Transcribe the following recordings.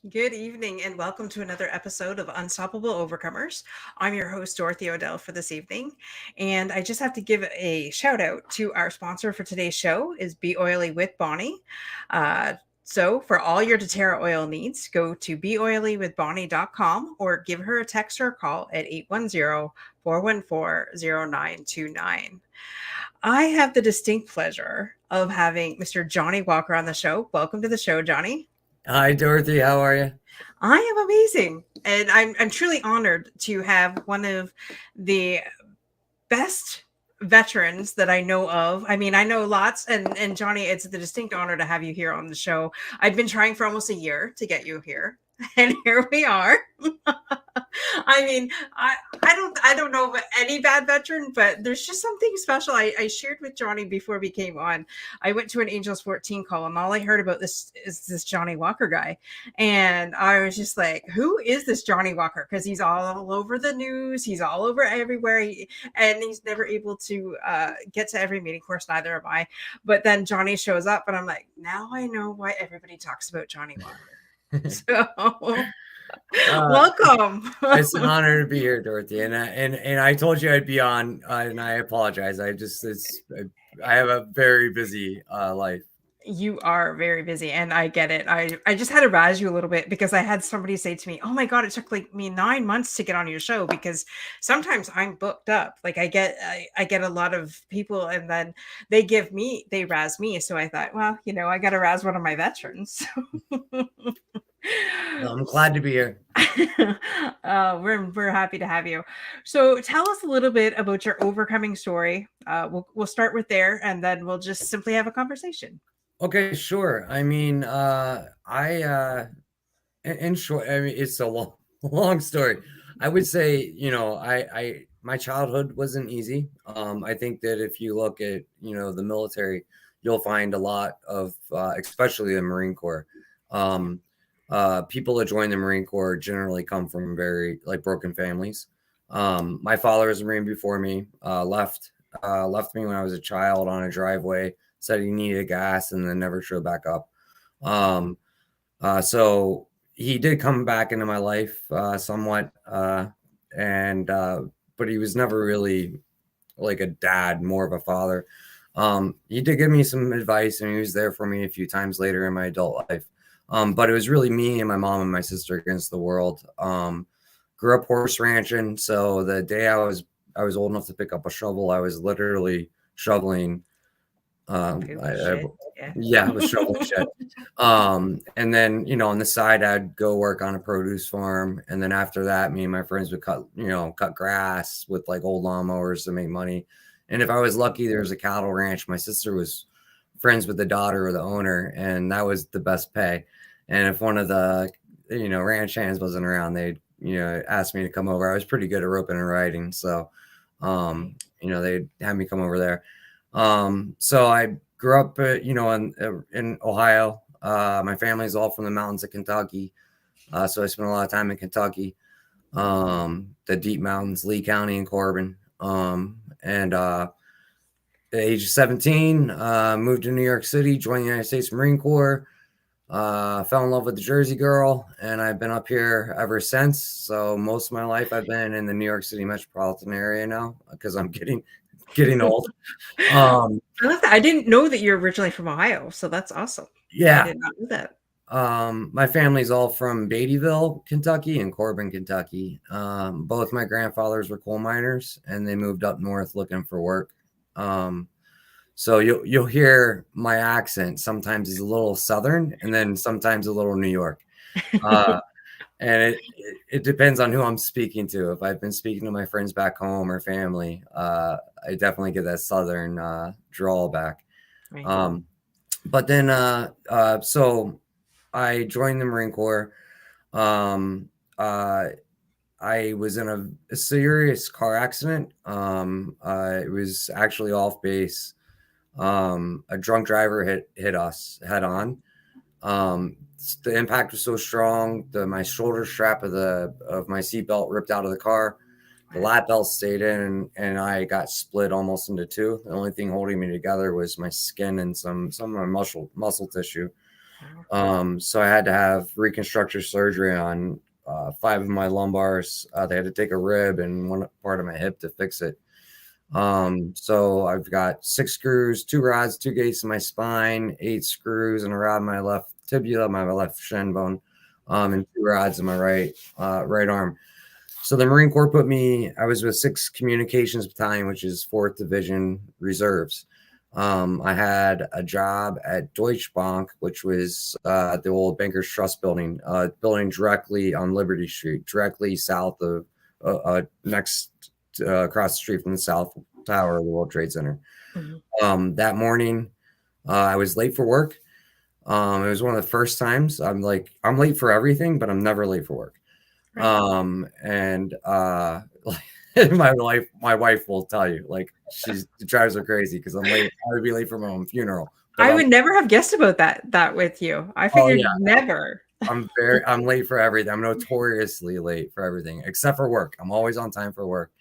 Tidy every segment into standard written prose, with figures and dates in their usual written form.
Good evening and welcome to another episode of Unstoppable Overcomers. I'm your host, Dorothy Odell, for this evening. And I just have to give a shout out to our sponsor for today's show is Be Oily with Bonnie. So for all your doTERRA oil needs, go to beoilywithbonnie.com or give her a text or a call at 810-414-0929. I have the distinct pleasure of having Mr. Johnny Walker on the show. Welcome to the show, Johnny. Hi, Dorothy. How are you? I am amazing. And I'm truly honored to have one of the best veterans that I know of. I mean, I know lots, and Johnny, it's the distinct honor to have you here on the show. I've been trying for almost a year to get you here, and here we are. I mean, I don't know of any bad veteran, but there's just something special. I shared with Johnny before we came on. I went to an Angels 14 call, and all I heard about this is this Johnny Walker guy, and I was just like, "Who is this Johnny Walker?" Because he's all over the news, he's all over everywhere, and he's never able to get to every meeting. Of course, neither am I. But then Johnny shows up, and I'm like, now I know why everybody talks about Johnny Walker. So. Welcome. It's an honor to be here, Dorothy, and I told you I'd be on, and I apologize. I have a very busy life. You are very busy, and I get it. I just had to razz you a little bit because I had somebody say to me, "Oh my God, it took like me 9 months to get on your show," because sometimes I'm booked up. Like I get a lot of people, and then they razz me. So I thought, well, I got to razz one of my veterans. Well, I'm glad to be here. We're happy to have you. So tell us a little bit about your overcoming story. We'll start with there, and then we'll just simply have a conversation. Okay, sure. I mean, in short, I mean, it's a long story. I would say, my childhood wasn't easy. I think that if you look at, the military, you'll find a lot of, especially the Marine Corps. People that join the Marine Corps generally come from very broken families. My father was a Marine before me, left me when I was a child on a driveway, said he needed gas and then never showed back up. So he did come back into my life, somewhat. But he was never really like a dad, more of a father. He did give me some advice and he was there for me a few times later in my adult life. But it was really me and my mom and my sister against the world. Grew up horse ranching. So the day I was old enough to pick up a shovel, I was literally shoveling. I was shoveling shit. And then, on the side, I'd go work on a produce farm. And then after that, me and my friends would cut grass with old lawnmowers to make money. And if I was lucky, there was a cattle ranch. My sister was friends with the daughter of the owner, and that was the best pay. And if one of the, ranch hands wasn't around, they'd, ask me to come over. I was pretty good at roping and riding. So, they'd have me come over there. So I grew up, in Ohio. My family's all from the mountains of Kentucky. So I spent a lot of time in Kentucky, the deep mountains, Lee County and Corbin. And at the age of 17, moved to New York City, joined the United States Marine Corps, fell in love with the Jersey girl, and I've been up here ever since. So most of my life I've been in the New York City metropolitan area now because I'm getting old. I love that. I didn't know that you're originally from Ohio, so that's awesome. Yeah. I did not know that. My family's all from Beattyville, Kentucky and Corbin, Kentucky. Both my grandfathers were coal miners and they moved up north looking for work. So you'll hear my accent. Sometimes it's a little Southern and then sometimes a little New York. And it depends on who I'm speaking to. If I've been speaking to my friends back home or family, I definitely get that Southern drawl back. Right. But then, so I joined the Marine Corps. I was in a serious car accident. It was actually off base. A drunk driver hit us head on. The impact was so strong that my shoulder strap of my seatbelt ripped out of the car. The Wow. lap belt stayed in, and I got split almost into two. The only thing holding me together was my skin and some of my muscle tissue. Wow. So I had to have reconstructive surgery on five of my lumbars. They had to take a rib and one part of my hip to fix it. So I've got 6 screws, 2 rods, 2 gates in my spine, 8 screws and a rod in my left tibia, my left shin bone, and 2 rods in my right arm. So the Marine Corps I was with 6th Communications Battalion, which is 4th Division Reserves. I had a job at Deutsche Bank, which was the old Bankers Trust building, building directly on Liberty Street, directly south of next across the street from the South Tower of the World Trade Center. That morning, I was late for work. It was one of the first times I'm late for everything, but I'm never late for work. Right. And my wife will tell you, like, it drives her crazy because I'm late. I would be late for my own funeral. But I would never have guessed about that with you. I oh figured yeah, never. I'm late for everything. I'm notoriously late for everything except for work. I'm always on time for work.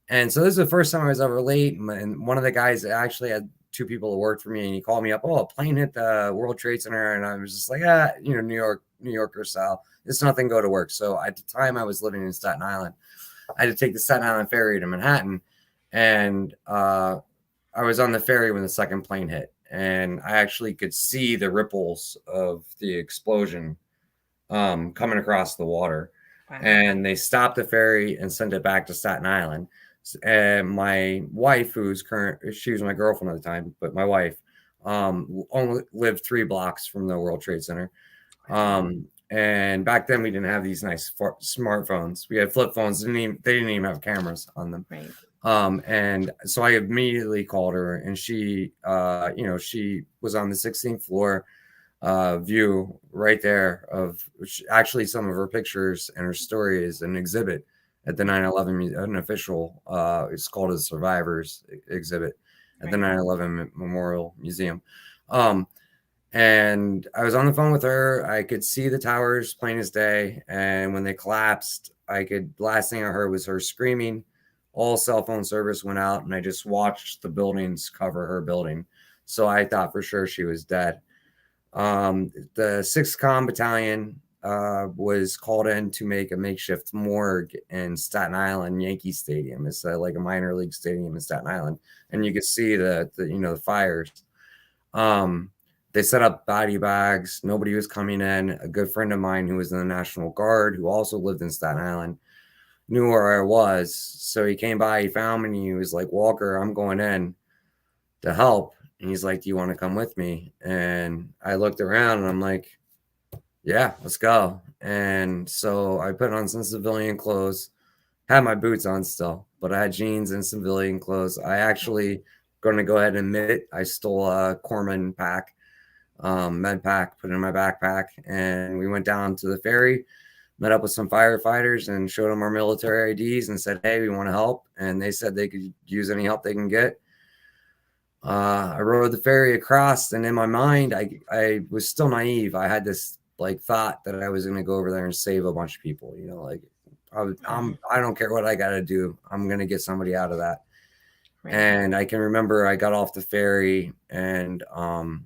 And so this is the first time I was ever late. And one of the guys actually had 2 people that worked for me, and he called me up. Oh, a plane hit the World Trade Center, and I was just like, New Yorker style. It's nothing. Go to work. So at the time, I was living in Staten Island. I had to take the Staten Island ferry to Manhattan, and I was on the ferry when the second plane hit, and I actually could see the ripples of the explosion coming across the water. Wow. And they stopped the ferry and sent it back to Staten Island. And my wife, she was my girlfriend at the time, but my wife only lived 3 blocks from the World Trade Center. And back then we didn't have these nice smartphones. We had flip phones. They didn't even have cameras on them. Right. And so I immediately called her, and she was on the 16th floor, view right there of actually some of her pictures, and her story is an exhibit at the 9/11, an official, it's called a survivors exhibit at the 9/11 Memorial Museum. And I was on the phone with her. I could see the towers plain as day. And when they collapsed, last thing I heard was her screaming. All cell phone service went out, and I just watched the buildings cover her building. So I thought for sure she was dead. The 6th Com Battalion was called in to make a makeshift morgue in Staten Island Yankee Stadium. It's like a minor league stadium in Staten Island, and you could see the fires. They set up body bags. Nobody was coming in. A good friend of mine who was in the National Guard, who also lived in Staten Island, knew where I was. So he came by, he found me, and he was like, Walker, I'm going in to help. And he's like, do you want to come with me? And I looked around, and I'm like, yeah, let's go. And so I put on some civilian clothes, had my boots on still, but I had jeans and civilian clothes. I actually going to go ahead and admit it. I stole a Corman pack, med pack, put it in my backpack, and we went down to the ferry, met up with some firefighters, and showed them our military IDs and said, hey, we want to help. And they said they could use any help they can get. I rode the ferry across, and in my mind, I was still naive. I had this thought that I was going to go over there and save a bunch of people. I don't care what I got to do. I'm going to get somebody out of that. Right. And I can remember I got off the ferry, and I'm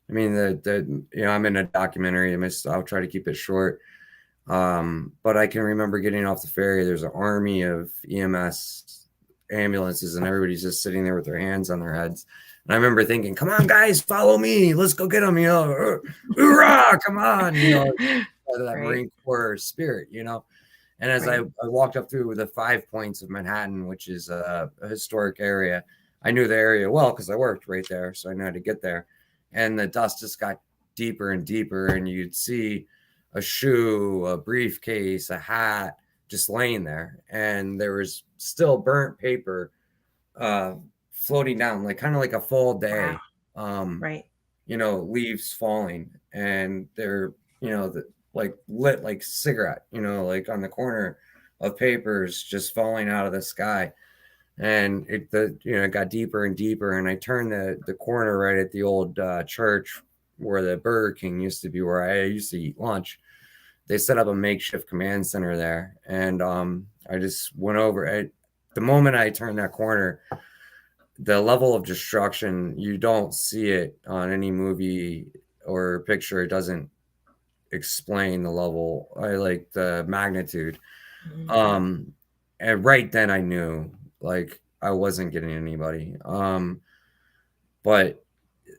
in a documentary. I'll try to keep it short. But I can remember getting off the ferry. There's an army of EMS ambulances, and everybody's just sitting there with their hands on their heads. And I remember thinking, come on, guys, follow me. Let's go get them, hoorah, come on, that right. Marine Corps spirit, And as right. I walked up through the 5 points of Manhattan, which is a historic area, I knew the area well because I worked right there. So I knew how to get there. And the dust just got deeper and deeper, and you'd see a shoe, a briefcase, a hat just laying there. And there was still burnt paper floating down, kind of like a fall day. Wow. Right. Leaves falling, and they're, lit like cigarette, on the corner of papers just falling out of the sky. and it got deeper and deeper, and I turned the corner right at the old church where the Burger King used to be, where I used to eat lunch. They set up a makeshift command center there, and I just went over. The moment I turned that corner, the level of destruction, you don't see it on any movie or picture. It doesn't explain the level, I like the magnitude. Mhm. Um, and right then I knew like I wasn't getting anybody. But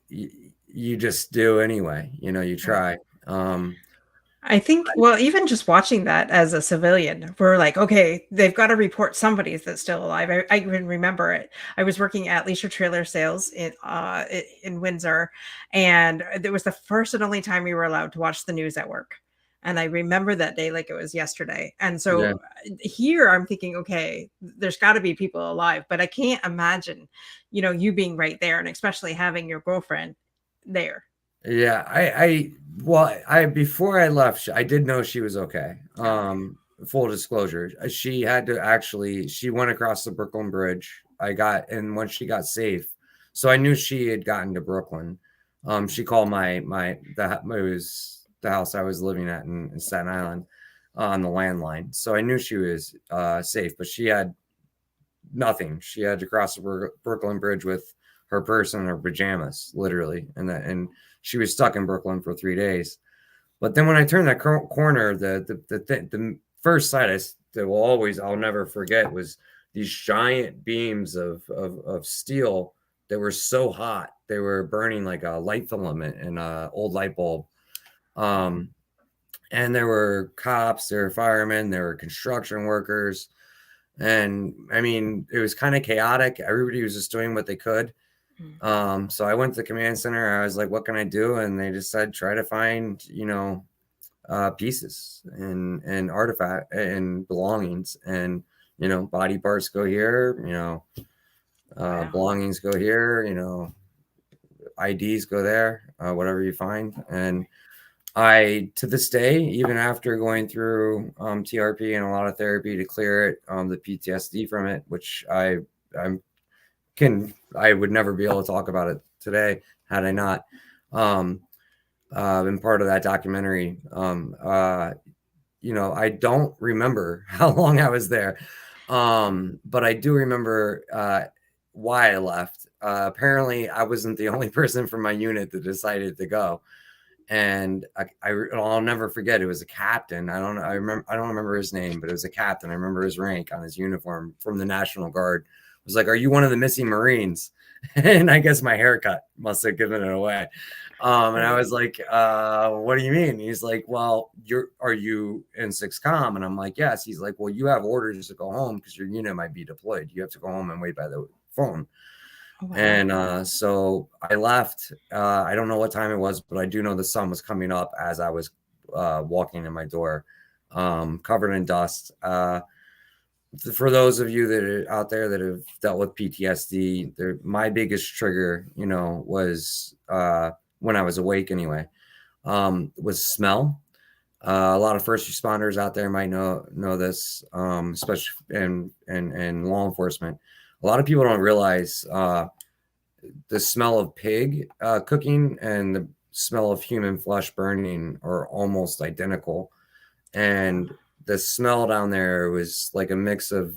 you just do anyway. You Right. try. Um, I think, well, even just watching that as a civilian, we're like, okay, they've got to report somebody that's still alive. I even remember it. I was working at Leisure Trailer Sales in Windsor, and it was the first and only time we were allowed to watch the news at work. And I remember that day like it was yesterday. And yeah, so here I'm thinking, okay, there's got to be people alive, but I can't imagine, you being right there, and especially having your girlfriend there. yeah. Well, I before I left, I did know she was okay. Okay. Full disclosure, she had to actually. She went across the Brooklyn Bridge. And once she got safe, so I knew she had gotten to Brooklyn. She called it was the house I was living at in Staten Island on the landline, so I knew she was safe. But she had nothing. She had to cross the Brooklyn Bridge with her purse and her pajamas, literally, and she was stuck in Brooklyn for 3 days. But then when I turned that corner, the first sight that I'll never forget was these giant beams of steel that were so hot they were burning like a light filament in a old light bulb. Um, and there were cops, there were firemen, there were construction workers, and I mean, it was kind of chaotic. Everybody was just doing what they could. Mm. So I went to the command center. I was like, "What can I do?" And they just said, "Try to find, pieces and artifact and belongings, and body parts go here. Wow. Belongings go here. IDs go there. Whatever you find." And I, to this day, even after going through TRP and a lot of therapy to clear it, the PTSD from it, which I'm I would never be able to talk about it today had I not um, been part of that documentary. I don't remember how long I was there, but I do remember why I left. Apparently, I wasn't the only person from my unit that decided to go, and I'll never forget. It was a captain. I don't know. I don't remember his name, but it was a captain. I remember his rank on his uniform from the National Guard. It was like, "Are you one of the missing Marines?" And I guess my haircut must have given it away. And I Right. was like, "What do you mean?" He's like, "Well, are you in six com?" And I'm like, "Yes." He's like, "Well, you have orders to go home because your unit might be deployed. You have to go home and wait by the phone." Oh, wow. And so I left. I don't know what time it was, but I do know the sun was coming up as I was walking in my door, covered in dust. For those of you that are out there that have dealt with PTSD, my biggest trigger, was when I was awake anyway, was smell. A lot of first responders out there might know this, especially in law enforcement. A lot of people don't realize the smell of pig cooking and the smell of human flesh burning are almost identical. And the smell down there was like a mix of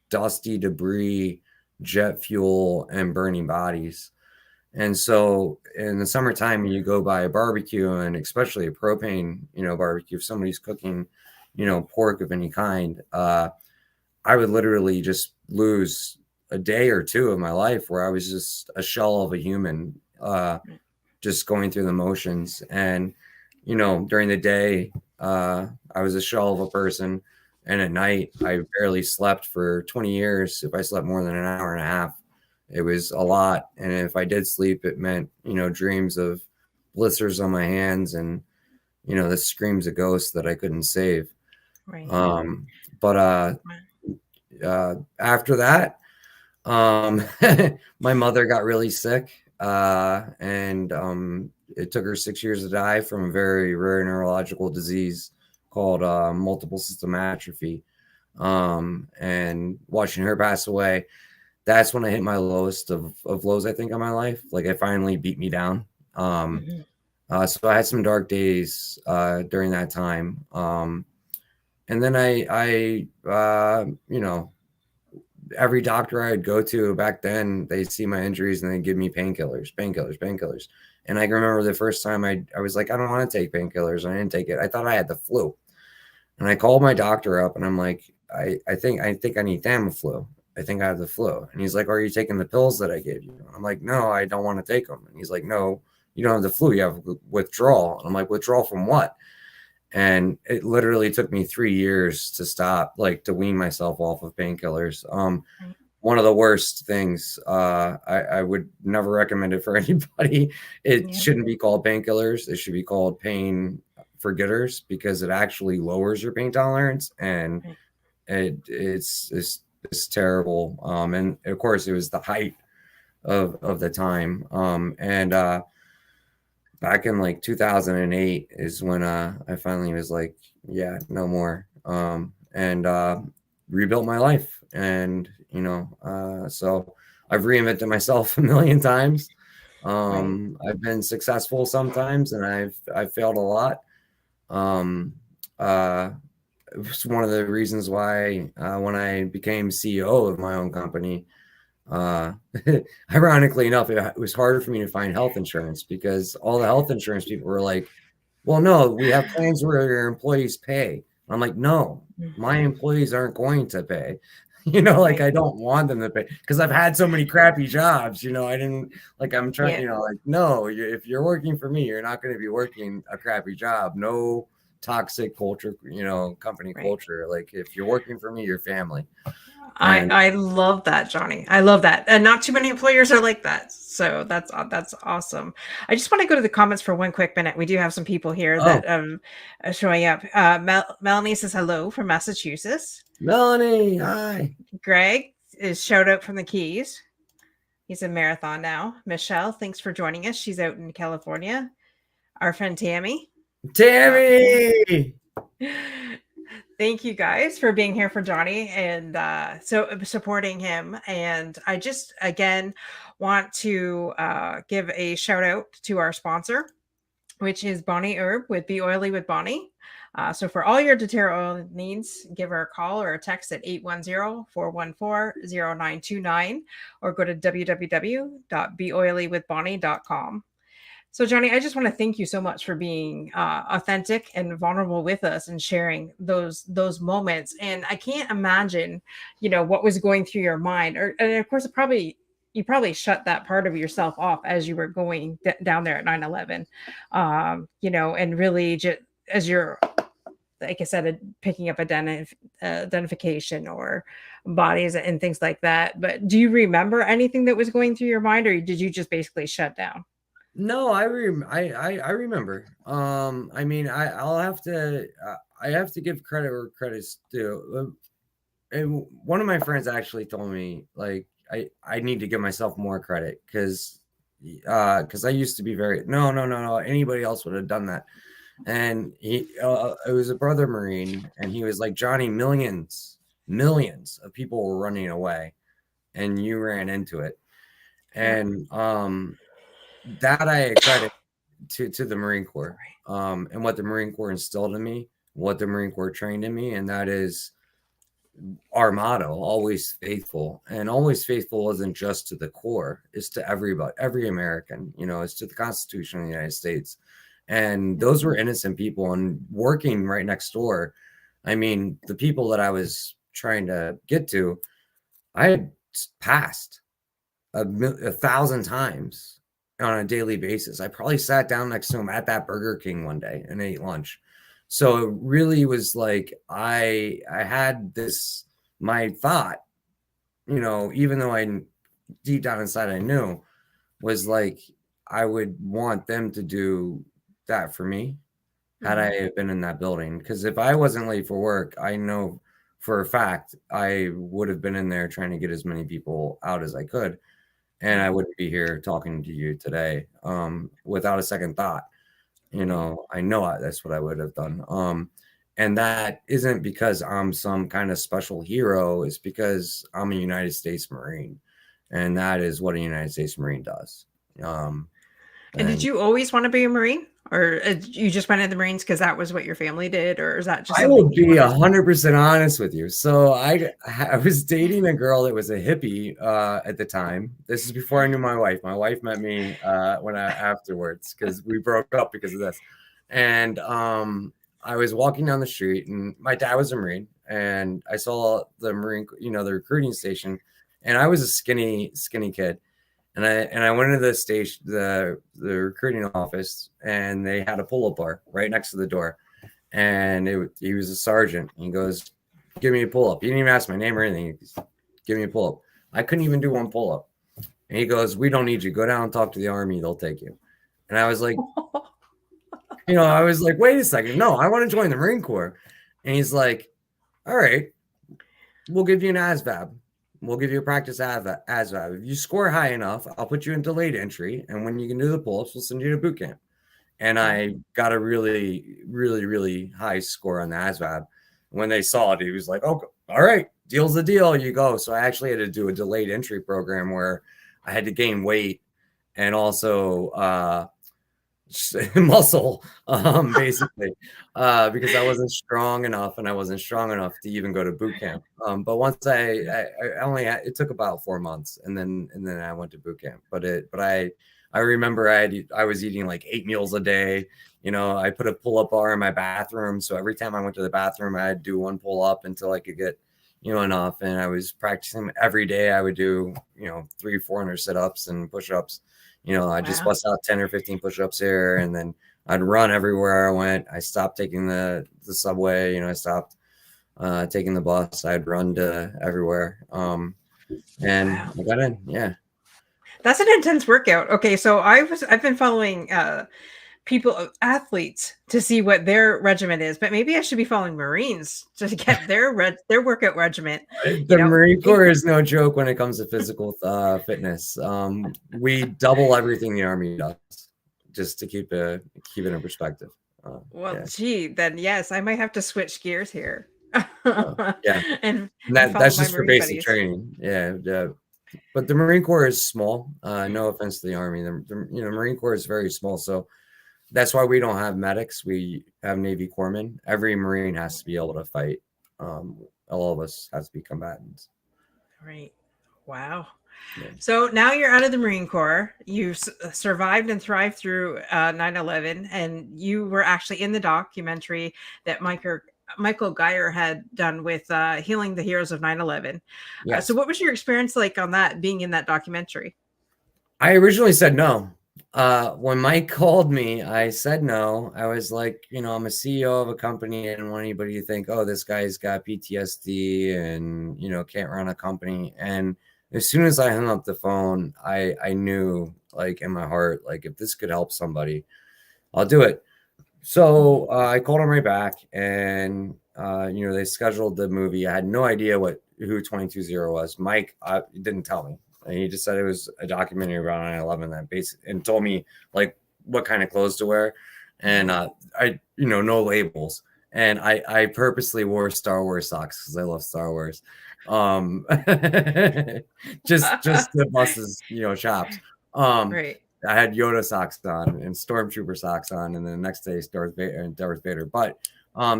dusty debris, jet fuel, and burning bodies. And so in the summertime, when you go by a barbecue, and especially a propane, barbecue, if somebody's cooking, pork of any kind, I would literally just lose a day or two of my life where I was just a shell of a human, just going through the motions. And, during the day, I was a shell of a person. And at night, I barely slept for 20 years. If I slept more than an hour and a half, it was a lot. And if I did sleep, it meant, dreams of blisters on my hands and, the screams of ghosts that I couldn't save. Right. Um, but Wow. after that, my mother got really sick, and it took her 6 years to die from a very rare neurological disease called multiple system atrophy. And watching her pass away, that's when I hit my lowest of lows, I think, in my life. Like, it finally beat me down. Mhm. So I had some dark days during that time. And then you know, every doctor I'd go to back then, they see my injuries and they give me painkillers, painkillers, painkillers. And I can remember the first time I was like, I don't want to take painkillers. I didn't take it. I thought I had the flu. And I called my doctor up and I'm like, I think I need Tamiflu. I think I have the flu. And he's like, are you taking the pills that I gave you? And I'm like, no, I don't want to take them. And he's like, no, you don't have the flu. You have withdrawal. And I'm like, withdrawal from what? And it literally took me 3 years to stop, like to wean myself off of painkillers. Right. One of the worst things. I would never recommend it for anybody. It Yeah. shouldn't be called painkillers. It should be called pain forgetters because it actually lowers your pain tolerance, and Right. it's terrible. And of course, it was the height of the time. And back in like 2008 is when I finally was like, yeah, no more. And rebuilt my life. And, so I've reinvented myself a million times. Right. I've been successful sometimes and I've failed a lot. Um, uh, it's one of the reasons why when I became CEO of my own company, uh, ironically enough, it was harder for me to find health insurance because all the health insurance people were like, well, no, we have plans where your employees pay. I'm like, no, Mm. my employees aren't going to pay. Like Right. I don't want them to pay because I've had so many crappy jobs. I didn't like, I'm trying, Yeah. like, no, if you're working for me, you're not going to be working a crappy job. No toxic culture, company Right. culture. Like, if you're working for me, you're family. I And I love that, Johnny. I love that, and not too many employers are like that. So that's awesome. I just want to go to the comments for one quick minute. We do have some people here oh, that are showing up. Melanie says hello from Massachusetts. Melanie, hi. Greg is shout out from the Keys. He's in marathon now. Michelle, thanks for joining us. She's out in California. Our friend Tammy. Tammy. Thank you guys for being here for Johnny and so supporting him. And I just again want to give a shout out to our sponsor, which is Bonnie Herb with Be Oily with Bonnie. So for all your doTERRA oil needs, give her a call or a text at 810-414-0929 or go to www.beoilywithbonnie.com. So, Johnny, I just want to thank you so much for being authentic and vulnerable with us and sharing those moments. And I can't imagine, what was going through your mind. And of course, you probably shut that part of yourself off as you were going down there at 9/11, and really just as you're, like I said, picking up identification or bodies and things like that. But do you remember anything that was going through your mind, or did you just basically shut down? No, I remember. I mean, I have to give credit where credit's due. And one of my friends actually told me like I need to give myself more credit because I used to be very no, anybody else would have done that. And it was a brother Marine, and he was like, Johnny, millions of people were running away, and you ran into it. Yeah. And that I credit to the Marine Corps, and what the Marine Corps instilled in me, what the Marine Corps trained in me, and that is our motto: always faithful. And always faithful isn't just to the Corps; it's to everybody, every American. It's to the Constitution of the United States. And those were innocent people, and working right next door. I mean, the people that I was trying to get to, I had passed a thousand times on a daily basis. I probably sat down next to him at that Burger King one day and ate lunch. So it really was like I had this my thought, even though I deep down inside I knew was like I would want them to do that for me had Mhm. I been in that building. Because if I wasn't late for work, I know for a fact I would have been in there trying to get as many people out as I could, and I Right. wouldn't be here talking to you today without a second thought. Right. I know that's what I would have done. And that isn't because I'm some kind of special hero. It's because I'm a United States Marine. and that is what a United States Marine does. And did And you always want to be a Marine, or you just went in the Marines because that was what your family did, or is that just I will something you be wanted? 100% honest with you. So I was dating a girl that was a hippie at the time. This is before I knew my wife. My wife met me when I afterwards because we broke up because of this. And I was walking down the street, and my dad was a Marine, and I saw the Marine, the recruiting station, and I was a skinny kid. And I went into the station, the recruiting office, and they had a pull-up bar right next to the door, and he was a sergeant. He goes, "Give me a pull up." He didn't even ask my name or anything. He goes, "Give me a pull up." I couldn't even do one pull up. And he goes, "We don't need you. Go down and talk to the Army. They'll take you." And I was like, "Wait a second. No, I want to join the Marine Corps." And he's like, "All right, we'll give you an ASVAB. We'll give you a practice ASVAB. If you score high enough, I'll put you in delayed entry. And when you can do the pull ups, we'll send you to boot camp." And I got a really, really, really high score on the ASVAB. When they saw it, he was like, "Oh, all right, deal's the deal. You go." So I actually had to do a delayed entry program where I had to gain weight and also muscle, basically, because I wasn't strong enough, and I wasn't strong enough to even go to boot camp. But once I only had, it took about 4 months, and then I went to boot camp. I remember I was eating like 8 meals a day. I put a pull up bar in my bathroom, so every time I went to the bathroom, I'd do one pull up until I could get enough. And I was practicing every day. I would do 300-400 sit ups and push ups. I just bust out 10 or 15 push-ups here, and then I'd run everywhere I went. I stopped taking the subway. I stopped taking the bus. I'd run to everywhere. And I got in. Yeah. That's an intense workout. Okay, so I've been following people, athletes, to see what their regimen is, but maybe I should be following Marines to get their workout regimen. The Marine Corps is no joke when it comes to physical fitness. We double everything the Army does, just to keep it in perspective. Well, Yeah. gee, then yes, I might have to switch gears here. Yeah. and follow That's my just for Marine basic buddies. training. Yeah. But the Marine Corps is small. No offense to the Army. The Marine Corps is very small. So that's why we don't have medics. We have Navy corpsmen. Every Marine has to be able to fight. All of us has to be combatants. Right. Wow. Yeah. So now you're out of the Marine Corps. You survived and thrived through 9/11, and you were actually in the documentary that Michael Geyer had done with Healing the Heroes of 9/11. Yes. So what was your experience like on that, being in that documentary? I originally said no. When Mike called me, I said no. I was like, I'm a CEO of a company. I didn't want anybody to think, oh, this guy's got PTSD and, can't run a company. And as soon as I hung up the phone, I knew, like, in my heart, like, if this could help somebody, I'll do it. So I called him right back, and they scheduled the movie. I had no idea who 220 was. Mike didn't tell me. And he just said it was a documentary about 9/11 that basically, and told me like what kind of clothes to wear, and no labels. And I purposely wore Star Wars socks because I love Star Wars. Just to bust his chops. Right. I had Yoda socks on and Stormtrooper socks on, and then the next day Darth Vader. But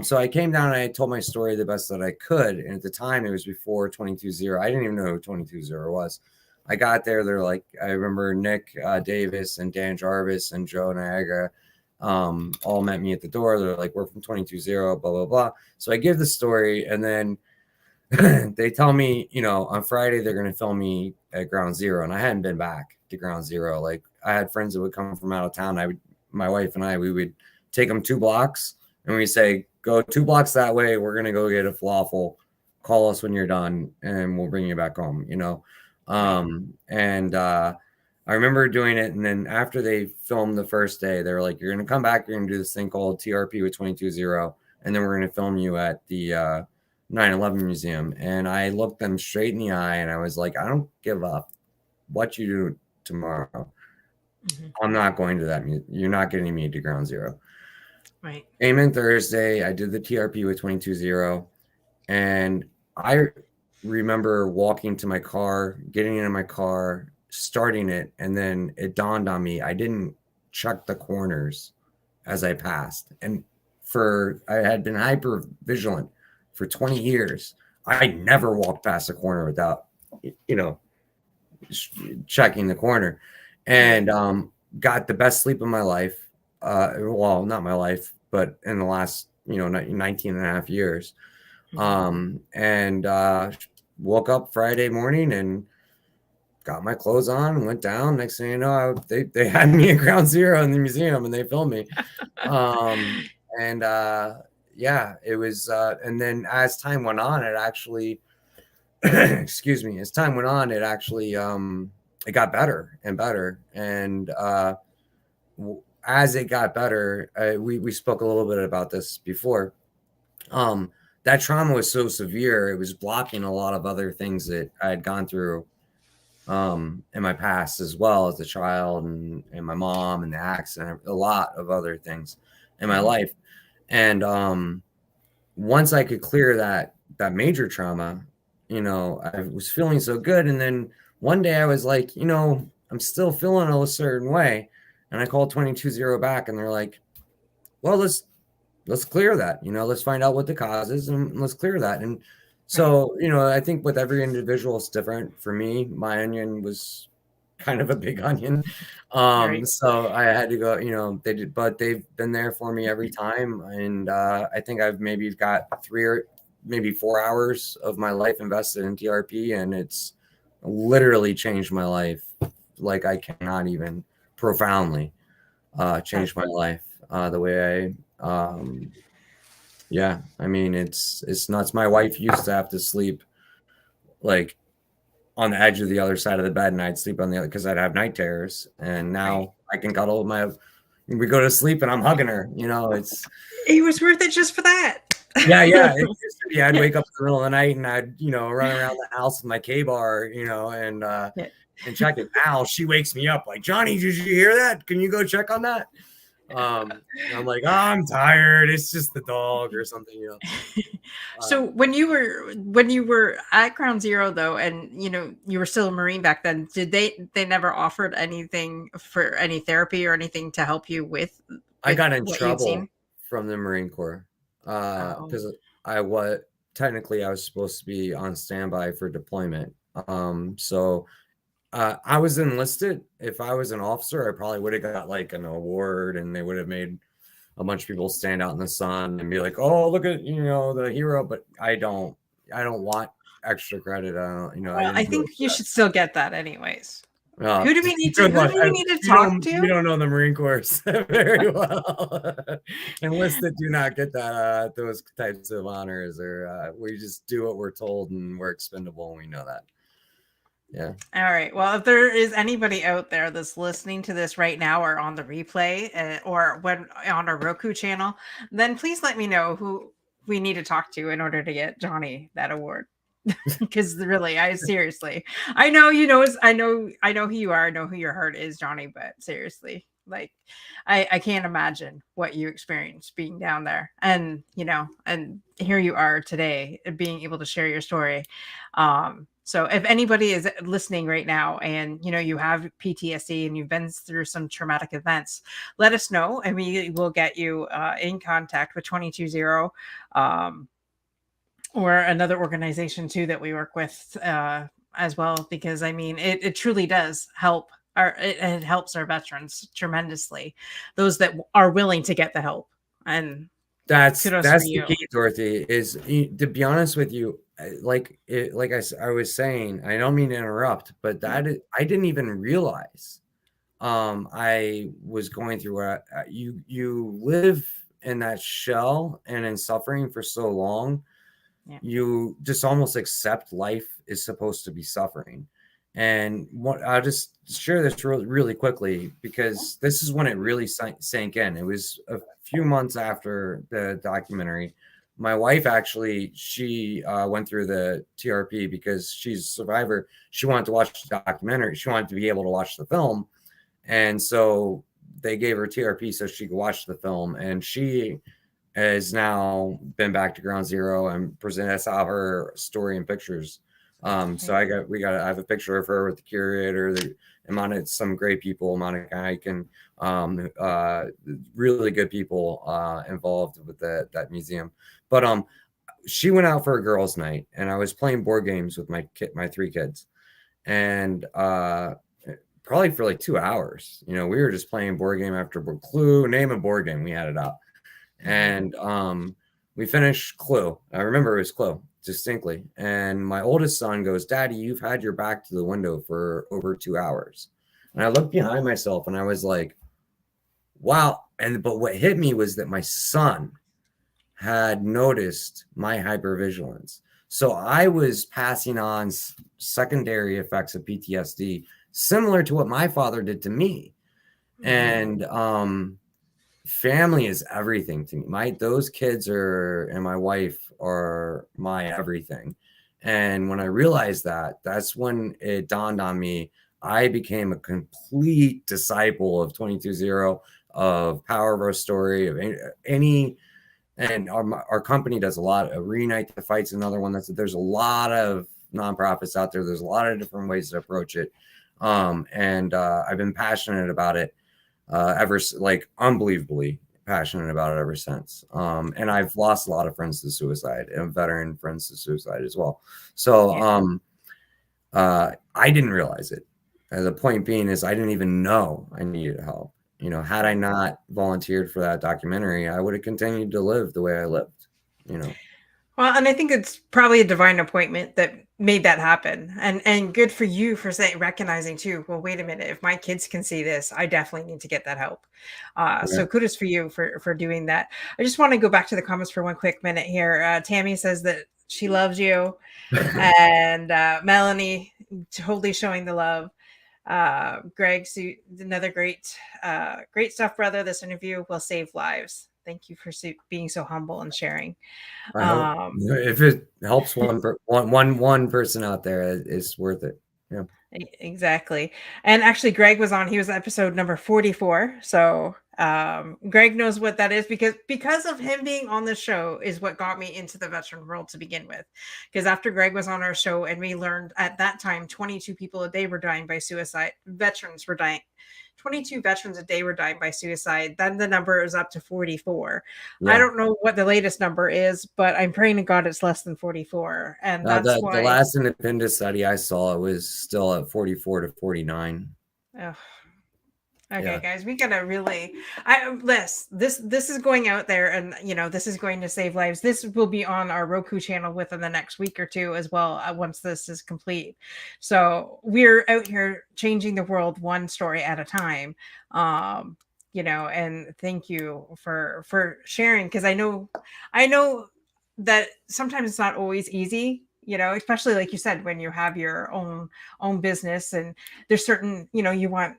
so I came down and I told my story the best that I could. And at the time, it was before 220. I didn't even know who 220 was. I got there. They're like, I remember Nick Davis and Dan Jarvis and Joe Niagara all met me at the door. They're like, we're from 220, blah, blah, blah. So I give the story, and then they tell me, on Friday, they're going to film me at Ground Zero. And I hadn't been back to Ground Zero. Like, I had friends that would come from out of town. My wife and we would take them 2 blocks, and we say, go 2 blocks that way. We're going to go get a falafel. Call us when you're done, and we'll bring you back home, I remember doing it. And then after they filmed the first day, they were like, you're going to come back. You're going to do this thing called TRP with 220. And then we're going to film you at the 9/11 museum. And I looked them straight in the eye, and I was like, I don't give up what you do tomorrow. Mm-hmm. I'm not going to that. You're not getting me to Ground Zero. Right. Came in Thursday. I did the TRP with 220, and remember walking to my car, getting in my car, starting it, and then it dawned on me I didn't check the corners as I passed. And I had been hyper vigilant for 20 years. I never walked past a corner without, you know, checking the corner, Right. and got the best sleep of my life. Well, not my life, but in the last, 19 and a half years. And woke up Friday morning and got my clothes on and went down. Next thing you know, they had me at ground zero in the museum and they filmed me. And yeah, it was, and then as time went on, it actually, excuse me, as time went on, it actually, it got better and better. And as it got better, we spoke a little bit about this before. Um, that trauma was so severe, it was blocking a lot of other things that I had gone through in my past, as well as a child, and my mom and the accident, a lot of other things in my life. And once I could clear that major trauma, I was feeling so good. And then one day I was like, I'm still feeling a certain way. And I called 220 back and they're like, well, let's clear that. Let's find out what the cause is and let's clear that. And Right. so, I think with every individual it's different. For me, my onion was kind of a big onion. Right. So I had to go, but they've been there for me every time. And I think I've maybe got 3 or maybe 4 hours of my life invested in TRP, and it's literally changed my life. Like I cannot even profoundly Uh, change my life the way yeah, I mean, it's nuts. My wife used to have to sleep like on the edge of the other side of the bed, and I'd sleep on the other because I'd have night terrors. And right. now I can cuddle with my. We go to sleep, and I'm hugging her. It's It was worth it just for that. yeah, yeah. It used to be I'd wake up in the middle of the night and I'd run around the house with my K-bar, Yeah. and check it. Now she wakes me up like, Johnny, did you hear that? Can you go check on that? I'm like, oh, I'm tired. It's just the dog or something. Uh, So when you were at Ground Zero though, and you were still a Marine back then, did they never offered anything for any therapy or anything to help you with I got in what you'd trouble seen? from the Marine Corps Oh, because I was technically I was supposed to be on standby for deployment. So I was enlisted. If I was an officer, I probably would have got like an award, and they would have made a bunch of people stand out in the sun and be like, "Oh, look at the hero." But I don't. I don't want extra credit. I don't. I well, I didn't do it think for you should still get that anyways. that. Who do we need to Good who luck. do we need to You talk don't. to? You don't know the Marine Corps very well. Enlisted do not get that those types of honors, or we just do what we're told, and we're expendable, and we know that. Yeah. All right. Well, if there is anybody out there that's listening to this right now or on the replay or when on our Roku channel, then please let me know who we need to talk to in order to get Johnny that award. Because really, I seriously, I know I know who you are, I know who your heart is, Johnny. But seriously, like, I can't imagine what you experienced being down there, and and here you are today, being able to share your story. So if anybody is listening right now, and you have PTSD and you've been through some traumatic events, let us know, and we will get you in contact with 220. Or another organization too that we work with as well, because I mean it truly does help it helps our veterans tremendously, those that are willing to get the help, and kudos for That's the you. key, Dorothy. Is to be honest with you, like I was saying, I don't mean to interrupt, but I didn't even realize I was going through you live in that shell and in suffering for so long, Yeah. you just almost accept life is supposed to be suffering. And what I'll just share this really quickly, because this is when it really sank in. It was a few months after the documentary. My wife actually, she went through the TRP because she's a survivor. She wanted to watch the documentary. She wanted to be able to watch the film. And so they gave her TRP so she could watch the film. And she has now been back to ground zero and present us out her story and pictures So I have a picture of her with the curator, some great people, Monica Eichen, really good people involved with that museum. But she went out for a girls' night, and I was playing board games with my three kids, and probably for like 2 hours. We were just playing board game after Clue, name a board game, we had it out. And we finished Clue. I remember it was Clue distinctly. And my oldest son goes, "Daddy, you've had your back to the window for over 2 hours." And I looked behind myself and I was like, wow. But what hit me was that my son had noticed my hypervigilance. So I was passing on secondary effects of PTSD, similar to what my father did to me. And family is everything to me. Those kids and my wife are my everything. And when I realized that, that's when it dawned on me. I became a complete disciple of 22-0, of Power of Our Story, of any. And our company does a lot of Reunite the Fight's another one. There's a lot of nonprofits out there. There's a lot of different ways to approach it. And I've been passionate about it unbelievably passionate about it ever since. And I've lost a lot of friends to suicide, and veteran friends to suicide as well. So I didn't realize it. The point being is I didn't even know I needed help. Had I not volunteered for that documentary, I would have continued to live the way I lived. Well, and I think it's probably a divine appointment that made that happen. And good for you for recognizing too, well, wait a minute, if my kids can see this, I definitely need to get that help. So kudos for you for doing that. I just want to go back to the comments for one quick minute here. Tammy says that she loves you. And Melanie totally showing the love. Greg, another great stuff, brother. This interview will save lives. Thank you for being so humble and sharing. If it helps one person out there, it's worth it. Yeah, exactly. And actually, Greg was on. He was episode number 44. So Greg knows what that is because of him being on the show is what got me into the veteran world to begin with. Because after Greg was on our show and we learned at that time 22 people a day were dying by suicide. Veterans were dying. 22 veterans a day were dying by suicide. Then the number is up to 44. Yeah. I don't know what the latest number is, but I'm praying to God it's less than 44. And that's why the last independent study I saw, it was still at 44 to 49. Oh. Okay, guys, we gotta really. This is going out there, and this is going to save lives. This will be on our Roku channel within the next week or two as well. Once this is complete, so we're out here changing the world one story at a time. And thank you for sharing, because I know that sometimes it's not always easy. Especially like you said, when you have your own business, and there's certain you want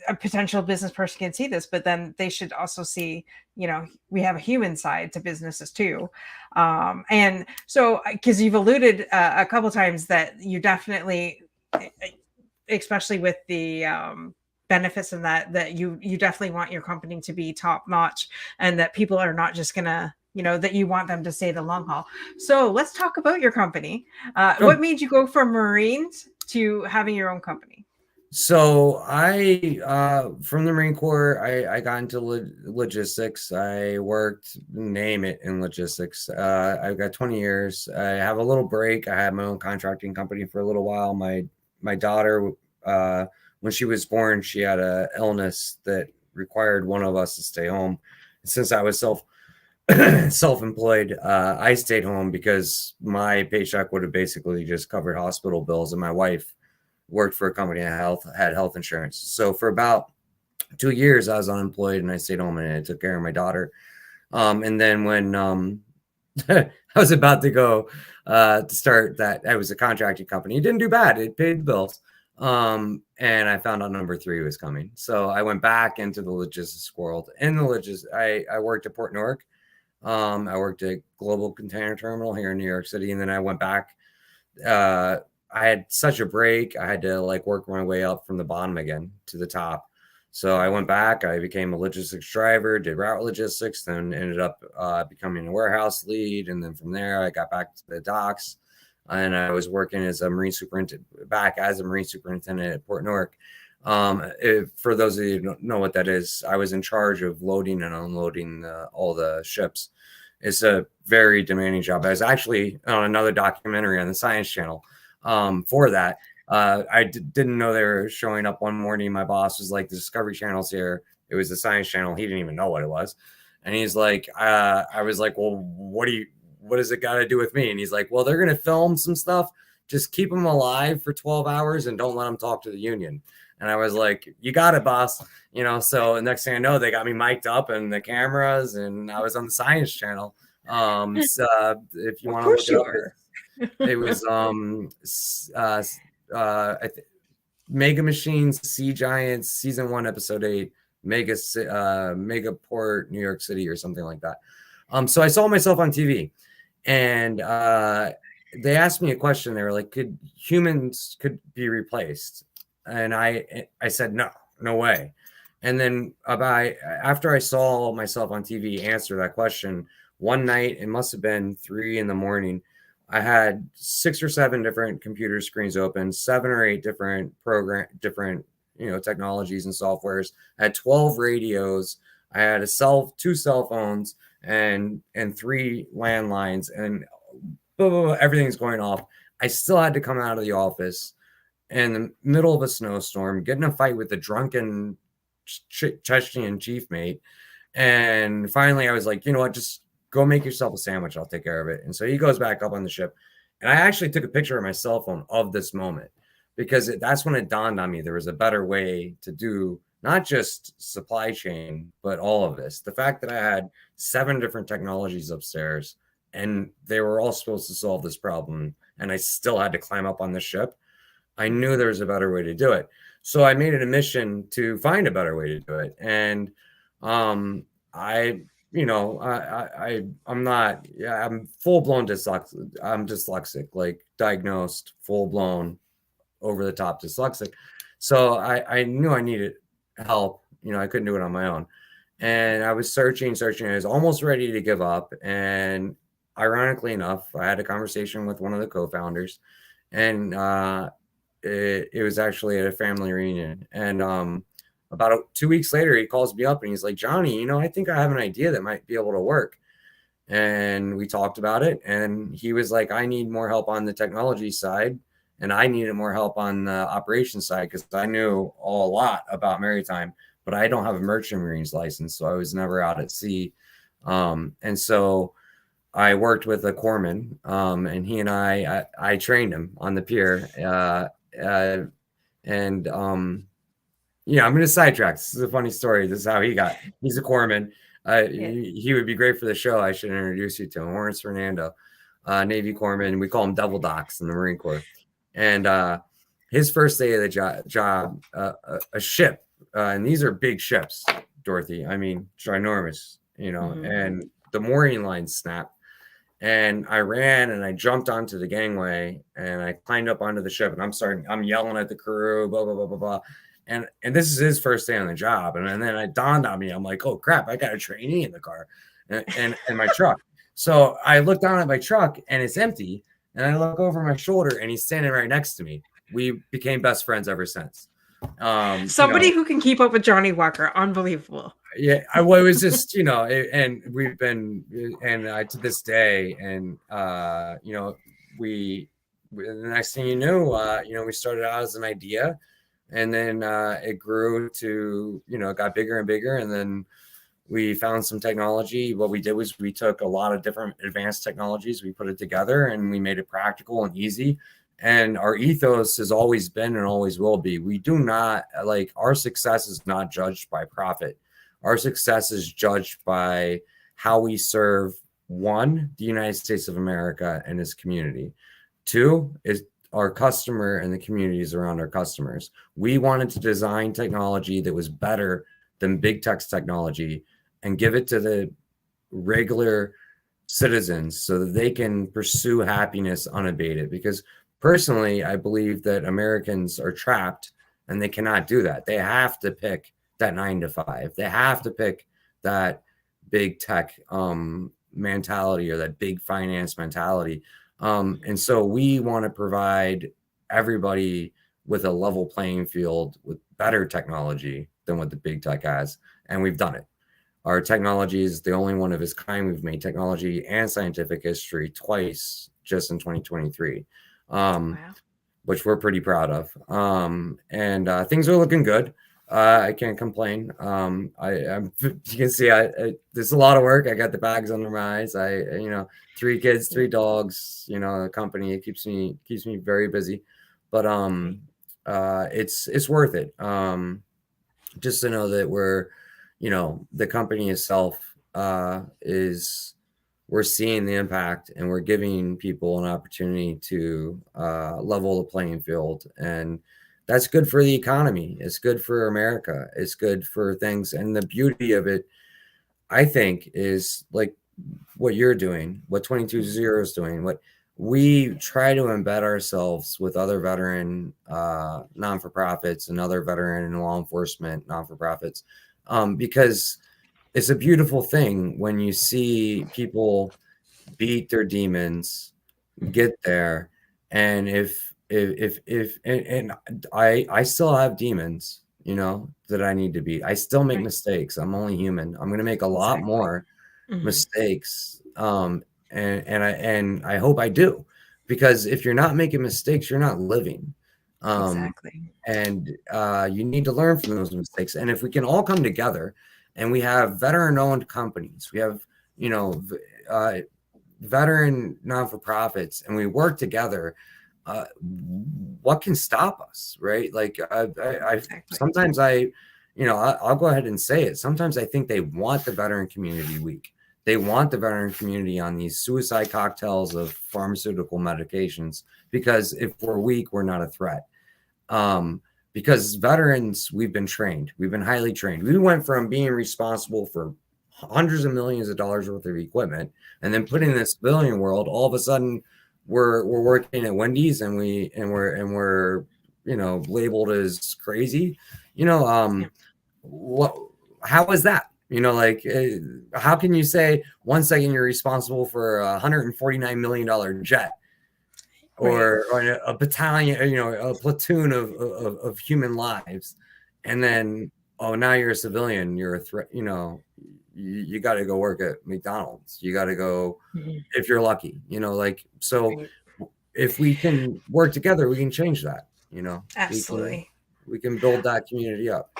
a potential business person can see this, but then they should also see, we have a human side to businesses too. And so, because you've alluded a couple of times that you definitely, especially with the benefits and that you definitely want your company to be top notch, and that people are not just gonna, that you want them to stay the long haul. So let's talk about your company. What made you go from Marines to having your own company? So from the Marine Corps, I got into logistics. I worked, name it, in logistics. I've got 20 years. I have a little break. I had my own contracting company for a little while. My daughter, when she was born, she had an illness that required one of us to stay home. Since I was self-employed, I stayed home because my paycheck would have basically just covered hospital bills, and my wife worked for a company that had health insurance. So for about 2 years, I was unemployed, and I stayed home and I took care of my daughter. And then when I was about to go to start that, I was a contracting company. It didn't do bad. It paid the bills. And I found out number 3 was coming. So I went back into the logistics world. In the logistics, I worked at Port Newark. I worked at Global Container Terminal here in New York City. And then I went back. I had such a break. I had to work my way up from the bottom again to the top. So I went back. I became a logistics driver, did route logistics, then ended up becoming a warehouse lead. And then from there, I got back to the docks. and I was working as a Marine superintendent, back as a Marine superintendent at Port Newark. For those of you who don't know what that is, I was in charge of loading and unloading all the ships. It's a very demanding job. I was actually on another documentary on the Science Channel for that. Didn't know they were showing up one morning. My boss was like, the Discovery Channel's here. It was the Science Channel. He didn't even know what it was. And he's like, I was like, well, what does it got to do with me? And he's like, well, they're going to film some stuff. Just keep them alive for 12 hours and don't let them talk to the union. And I was like, you got it, boss. You know, so the next thing I know, they got me mic'd up and the cameras, and I was on the Science Channel. So if you want to look it up, it was Mega Machines, Sea Giants, season 1, episode 8, Mega Port, New York City, or something like that. So I saw myself on TV, and they asked me a question. They were like, could humans be replaced? And I said, no way. And then after I saw myself on TV answer that question, one night, it must have been 3 a.m, I had 6 or 7 different computer screens open, 7 or 8 different technologies and softwares. I had 12 radios. I had 2 cell phones and 3 landlines, and everything's going off. I still had to come out of the office in the middle of a snowstorm, get in a fight with the drunken Chechen chief mate. And finally I was like, you know what, just go make yourself a sandwich. I'll take care of it. And so he goes back up on the ship. And I actually took a picture of my cell phone of this moment, because that's when it dawned on me there was a better way to do not just supply chain, but all of this. The fact that I had 7 different technologies upstairs and they were all supposed to solve this problem, and I still had to climb up on the ship. I knew there was a better way to do it. So I made it a mission to find a better way to do it. And I'm full-blown dyslexic. I'm dyslexic, like diagnosed, full-blown, over-the-top dyslexic. So I knew I needed help. I couldn't do it on my own. And I was searching. I was almost ready to give up. And ironically enough, I had a conversation with one of the co-founders, and it was actually at a family reunion. And about 2 weeks later, he calls me up and he's like, Johnny, I think I have an idea that might be able to work. And we talked about it. And he was like, I need more help on the technology side, and I needed more help on the operations side, because I knew a lot about maritime, but I don't have a merchant marines license. So I was never out at sea. And so I worked with a corpsman, and he and I trained him on the pier. I'm going to sidetrack. This is a funny story. This is how he's a corpsman. He would be great for the show. I should introduce you to him. Lawrence Fernando, Navy corpsman. We call him Devil Docs in the Marine Corps. And his first day of the job, a ship, and these are big ships, Dorothy. I mean, ginormous, and the mooring line snapped. And I ran and I jumped onto the gangway and I climbed up onto the ship, and I'm yelling at the crew, blah, blah, blah, blah, blah. And this is his first day on the job. And then it dawned on me, I'm like, oh crap, I got a trainee in the car and my truck. So I look down at my truck and it's empty. And I look over my shoulder and he's standing right next to me. We became best friends ever since. Somebody who can keep up with Johnny Walker. Unbelievable. Yeah, it was just, and we've been, and to this day, and the next thing you knew, we started out as an idea, and then it grew to, it got bigger and bigger, and then we found some technology. What we did was we took a lot of different advanced technologies, we put it together, and we made it practical and easy. And our ethos has always been and always will be. We do not, our success is not judged by profit. Our success is judged by how we serve, 1, the United States of America and its community. 2 is our customer and the communities around our customers. We wanted to design technology that was better than big tech's technology and give it to the regular citizens so that they can pursue happiness unabated. Because personally, I believe that Americans are trapped and they cannot do that. They have to pick that 9 to 5. They have to pick that big tech mentality or that big finance mentality. And so we want to provide everybody with a level playing field with better technology than what the big tech has. And we've done it. Our technology is the only one of its kind. We've made technology and scientific history twice just in 2023, Wow. which we're pretty proud of. And things are looking good. I can't complain. You can see, there's a lot of work. I got the bags under my eyes. 3 kids, Yeah. 3 dogs. A company. It keeps me very busy, but Right. it's worth it. Just to know that the company itself is we're seeing the impact and we're giving people an opportunity to level the playing field. And that's good for the economy. It's good for America. It's good for things. And the beauty of it, I think, is like what you're doing, what 220 is doing, what we try to embed ourselves with other veteran non-for-profits and other veteran and law enforcement non-for-profits, because it's a beautiful thing when you see people beat their demons, get there, and and I still have demons, that I need to beat. I still make Right. mistakes. I'm only human. I'm going to make a lot Exactly. more Hmm. mistakes, and I hope I do, because if you're not making mistakes, you're not living. um Exactly. and you need to learn from those mistakes. And if we can all come together and we have veteran owned companies, we have you know uh, veteran non-for-profits, and we work together, uh, what can stop us, right? Like I Exactly. sometimes I'll go ahead and say it. Sometimes I think they want the veteran community weak. They want the veteran community on these suicide cocktails of pharmaceutical medications, because if we're weak, we're not a threat. um, because veterans, we've been trained, we've been highly trained. We went from being responsible for hundreds of millions of dollars worth of equipment, and then putting in the civilian world, all of a sudden we're working at Wendy's, and we're labeled as crazy. you know Yeah. um what how is that? How can you say one second you're responsible for a $149 million jet, Right. or a battalion, a platoon of human lives, and then, oh, now you're a civilian, you're a threat. You got to go work at McDonald's. You got to go, Mhm. if you're lucky. So Right. if we can work together, we can change that. We can Absolutely. build that community up.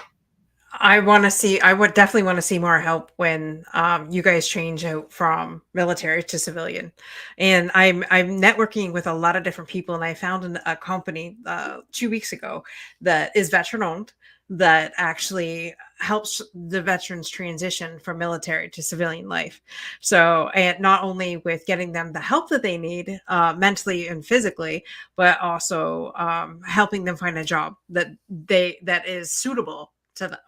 I would definitely want to see more help when you guys change out from military to civilian. And I'm networking with a lot of different people, and I found a company 2 weeks ago that is veteran owned, that actually helps the veterans transition from military to civilian life. So, and not only with getting them the help that they need mentally and physically, but also helping them find a job that is suitable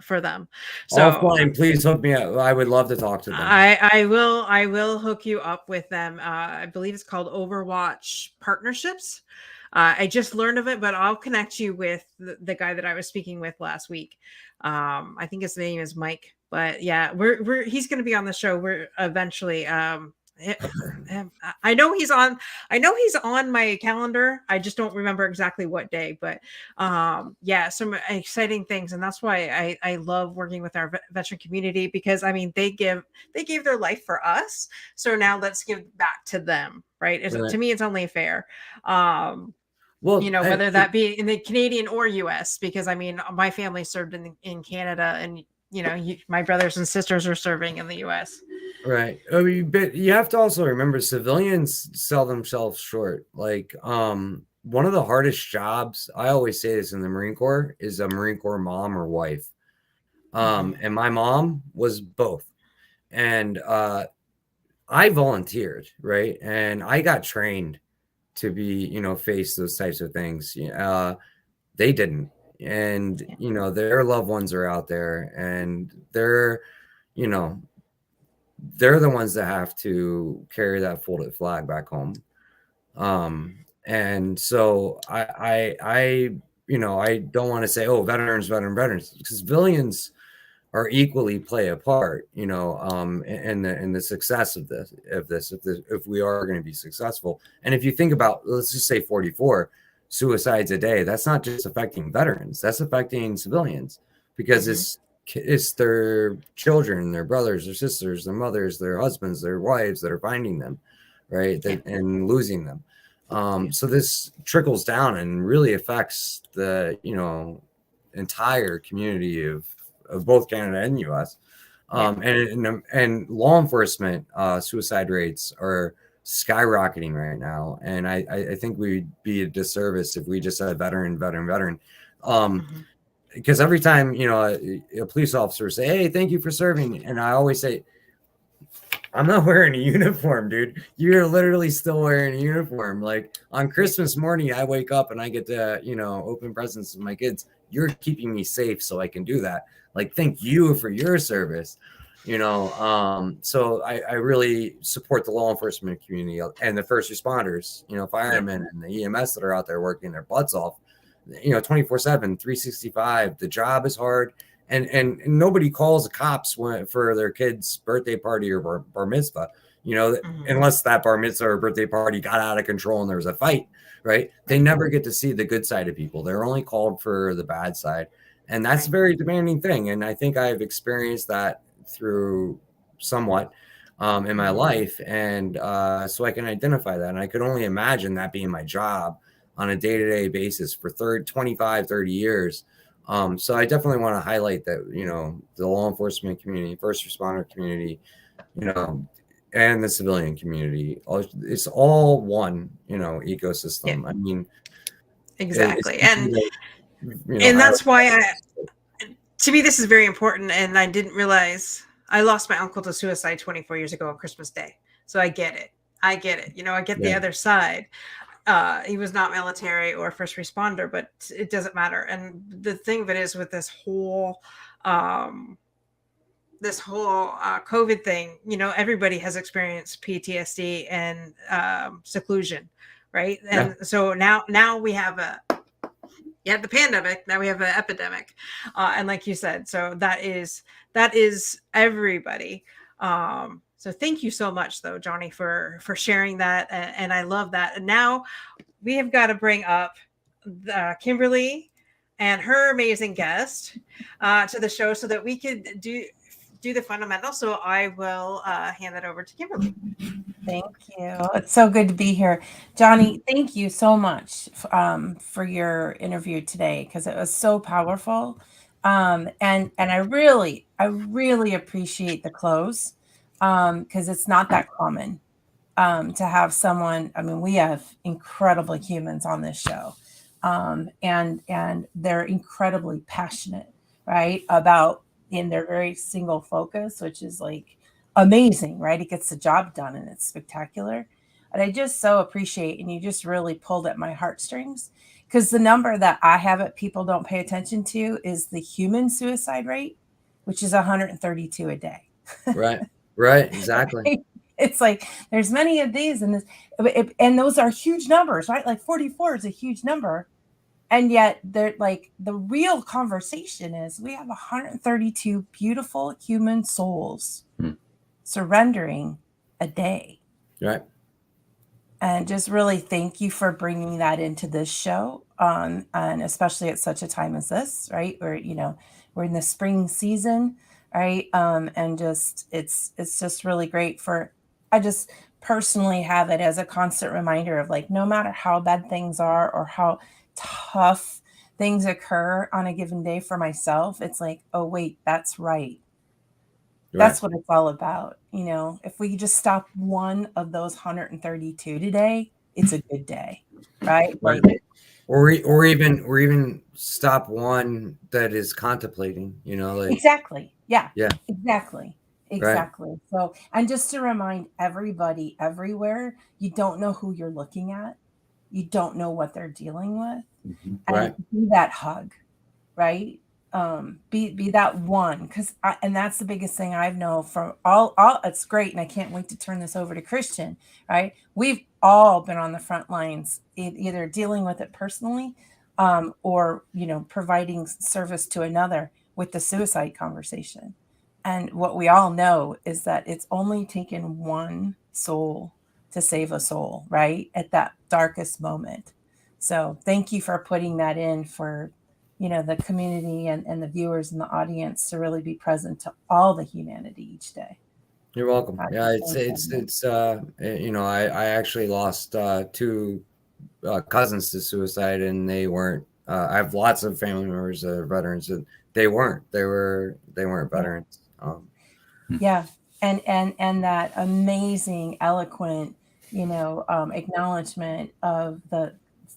for them. So Offline, please hook me up. I would love to talk to them. I will hook you up with them. I believe it's called Overwatch Partnerships. I just learned of it, but I'll connect you with the guy that I was speaking with last week. I think his name is Mike. But yeah, we're he's going to be on the show. We're eventually. I know he's on. I know he's on my calendar. I just don't remember exactly what day. But yeah, some exciting things, and that's why I love working with our veteran community, because I mean they gave their life for us, so now let's give back to them, right? Right. To me, it's only fair. um Well, Whether that be in the Canadian or US, because I mean, my family served in Canada, and my brothers and sisters are serving in the US. right. I mean, but you have to also remember, civilians sell themselves short. One of the hardest jobs, I always say this in the Marine Corps, is a Marine Corps mom or wife. Mhm. And my mom was both. And I volunteered, right? And I got trained to face those types of things. They didn't. And, Yeah. their loved ones are out there, and you know, they're the ones that have to carry that folded flag back home. And so I don't want to say, oh, veterans, because civilians are equally play a part, in the success of this, if we are going to be successful. And if you think about, let's just say 44 suicides a day, that's not just affecting veterans, that's affecting civilians, because Mm-hmm. it's their children, their brothers, their sisters, their mothers, their husbands, their wives that are finding them, right, Yeah. and losing them. Yeah. So this trickles down and really affects the entire community of both Canada and U.S. Yeah. And law enforcement suicide rates are skyrocketing right now, and I think we'd be a disservice if we just said veteran. Mm-hmm. Because every time a police officer say, "Hey, thank you for serving," and I always say, I'm not wearing a uniform, dude. You're literally still wearing a uniform. Like on Yeah. Christmas morning, I wake up and I get to, open presents with my kids. You're keeping me safe so I can do that. Like, thank you for your service. So I really support the law enforcement community and the first responders, Yeah. firemen and the EMS that are out there working their butts off, 24/7, 365. The job is hard. And nobody calls the cops for their kid's birthday party or bar mitzvah, Mm-hmm. unless that bar mitzvah or birthday party got out of control and there was a fight, right? They Right. never get to see the good side of people. They're only called for the bad side. And that's a Right. very demanding thing. And I think I've experienced that through somewhat in my Mm-hmm. life. And so I can identify that. And I could only imagine that being my job on a day-to-day basis for 25, 30 years. So I definitely want to highlight that, the law enforcement community, first responder community, you know, and the civilian community, it's all one, Yeah. ecosystem. I mean, it's Exactly. easy And to, highlight that's why that. to me this is very important, and I didn't realize I lost my uncle to suicide 24 years ago on Christmas Day. So I get it. I get it. I get the Yeah, other side. He was not military or first responder, but it doesn't matter. And the thing of it is with um, this whole COVID thing, everybody has experienced PTSD and seclusion, right? yeah, And so now we have the pandemic. Now we have an epidemic, and like you said, so that is everybody. So thank you so much, though, Johnny, for sharing that, and I love that. And now we have got to bring up Kimberly and her amazing guest to the show so that we could do the fundamentals. So I will hand that over to Kimberly. Thank you. It's so good to be here. Johnny, thank you so much for your interview today because it was so powerful. And I really appreciate the close because it's not that common to have someone. I mean, we have incredible humans on this show, and they're incredibly passionate, right, about in their very single focus, which is like amazing, right? It gets the job done and it's spectacular. And I just so appreciate, and you just really pulled at my heartstrings because the number that I have that people don't pay attention to is the human suicide rate, which is 132 a day. right, exactly. It's like there's many of these, and and those are huge numbers, right? Like 44 is a huge number, and yet they're like the real conversation is we have 132 beautiful human souls surrendering a day. Right. And just really thank you for bringing that into this show, and especially at such a time as this, right? Where we're in the spring season, right? And just it's just really great for. I just personally have it as a constant reminder of like no matter how bad things are or how tough things occur on a given day for myself, it's like, oh wait, that's right. That's what it's all about. If we just stop one of those 132 today, it's a good day, right? Right. Like Or even stop one that is contemplating, like exactly. Yeah, yeah, exactly. right, Exactly. So, and just to remind everybody everywhere, you don't know who you're looking at. You don't know what they're dealing with. And right, be that hug, right? Be that one, because and that's the biggest thing I've known from all. It's great, and I can't wait to turn this over to Christian. Right? We've all been on the front lines, either dealing with it personally, or providing service to another. with the suicide conversation. And what we all know is that it's only taken one soul to save a soul, right? At that darkest moment. So thank you for putting that in for, the community and the viewers and the audience to really be present to all the humanity each day. You're welcome. Yeah, I actually lost two cousins to suicide, and they weren't. I have lots of family members that are veterans, and they weren't. They weren't veterans. Yeah, and that amazing, eloquent, acknowledgement of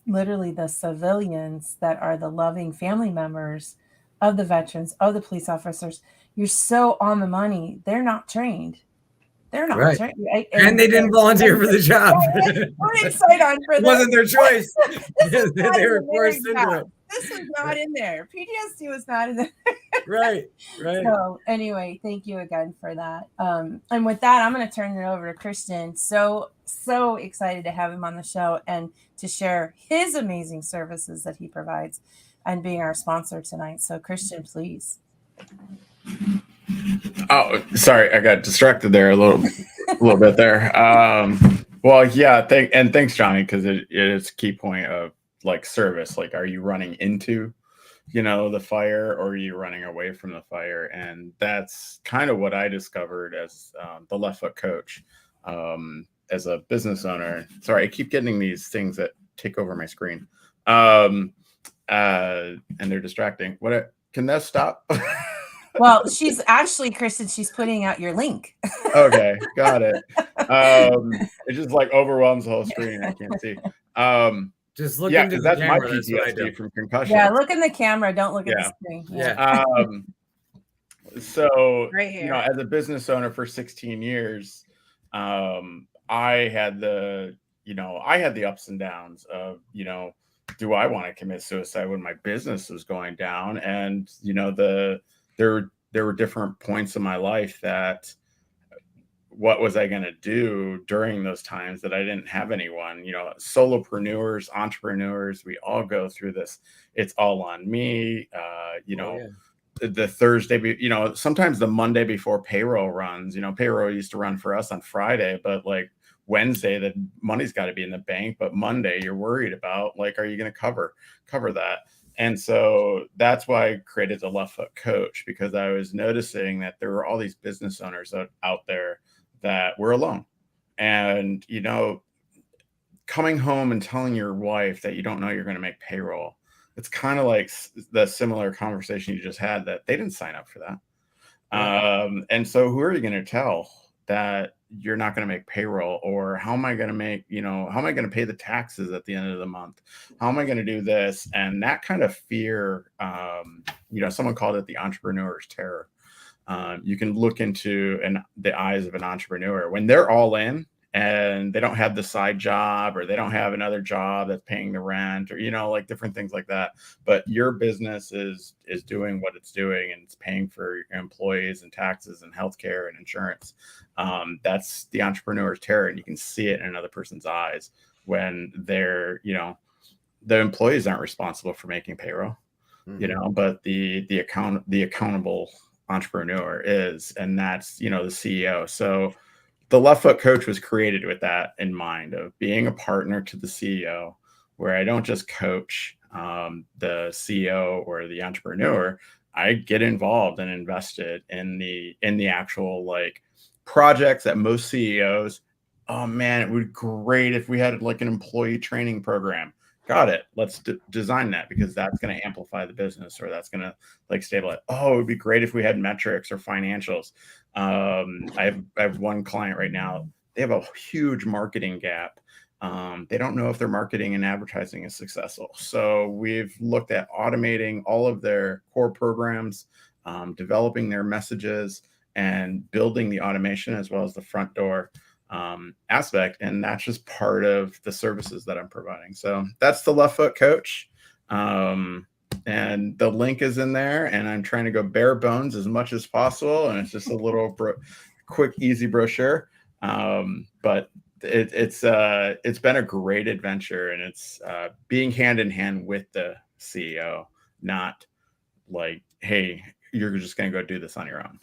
literally the civilians that are the loving family members of the veterans, of the police officers. You're so on the money. They're not trained. They're not Right. trained, right? And they didn't volunteer for the job. Right? Who didn't sign on for It this? wasn't their choice. They were forced into it. This was not in there. PTSD was not in there. Right. So anyway, thank you again for that. And with that, I'm going to turn it over to Christian. So excited to have him on the show and to share his amazing services that he provides and being our sponsor tonight. So Christian, please. Oh, sorry, I got distracted there a little bit there. Well, yeah, thanks, Johnny, because it is a key point of like service. Like, are you running into, the fire, or are you running away from the fire? And that's kind of what I discovered as the left foot coach, as a business owner. Sorry, I keep getting these things that take over my screen, and they're distracting. Can that stop? Well, she's actually, Kristen, she's putting out your link. Okay, got it. It just like overwhelms the whole screen. I can't see. Just look into the camera. That's my PTSD from concussion. Yeah, look in the camera. Don't look at the screen. Yeah. So, right here. As a business owner for 16 years, I had the ups and downs of, do I want to commit suicide when my business was going down? And, there were different points in my life that what was I going to do during those times that I didn't have anyone, solopreneurs, entrepreneurs, we all go through this. It's all on me. The Thursday, sometimes the Monday before payroll runs, payroll used to run for us on Friday, but like Wednesday, the money's got to be in the bank, but Monday you're worried about, like, are you going to cover that? And so that's why I created the Left Foot Coach, because I was noticing that there were all these business owners out there that were alone. And, coming home and telling your wife that you don't know you're going to make payroll, it's kind of like the similar conversation you just had, that they didn't sign up for that. Yeah. And so who are you going to tell that you're not going to make payroll? Or how am I going to pay the taxes at the end of the month? How am I going to do this? And that kind of fear, someone called it the entrepreneur's terror. You can look into the eyes of an entrepreneur when they're all in and they don't have the side job, or they don't have another job that's paying the rent, or, like different things like that. But your business is doing what it's doing, and it's paying for your employees and taxes and healthcare and insurance. That's the entrepreneur's terror. And you can see it in another person's eyes when they're, the employees aren't responsible for making payroll, but the accountable entrepreneur is, and that's, the CEO. So the Left Foot Coach was created with that in mind, of being a partner to the CEO, where I don't just coach the CEO or the entrepreneur. I get involved and invested in the actual like projects that most CEOs, oh man, it would be great if we had like an employee training program. Got it. Let's design that, because that's going to amplify the business, or that's going to like stabilize. Oh, it would be great if we had metrics or financials. I have one client right now. They have a huge marketing gap. They don't know if their marketing and advertising is successful. So we've looked at automating all of their core programs, developing their messages, and building the automation as well as the front door aspect. And that's just part of the services that I'm providing. So that's the Left Foot Coach. And the link is in there, and I'm trying to go bare bones as much as possible. And it's just a little quick, easy brochure. But it's been a great adventure, and it's being hand in hand with the CEO, not like, hey, you're just going to go do this on your own.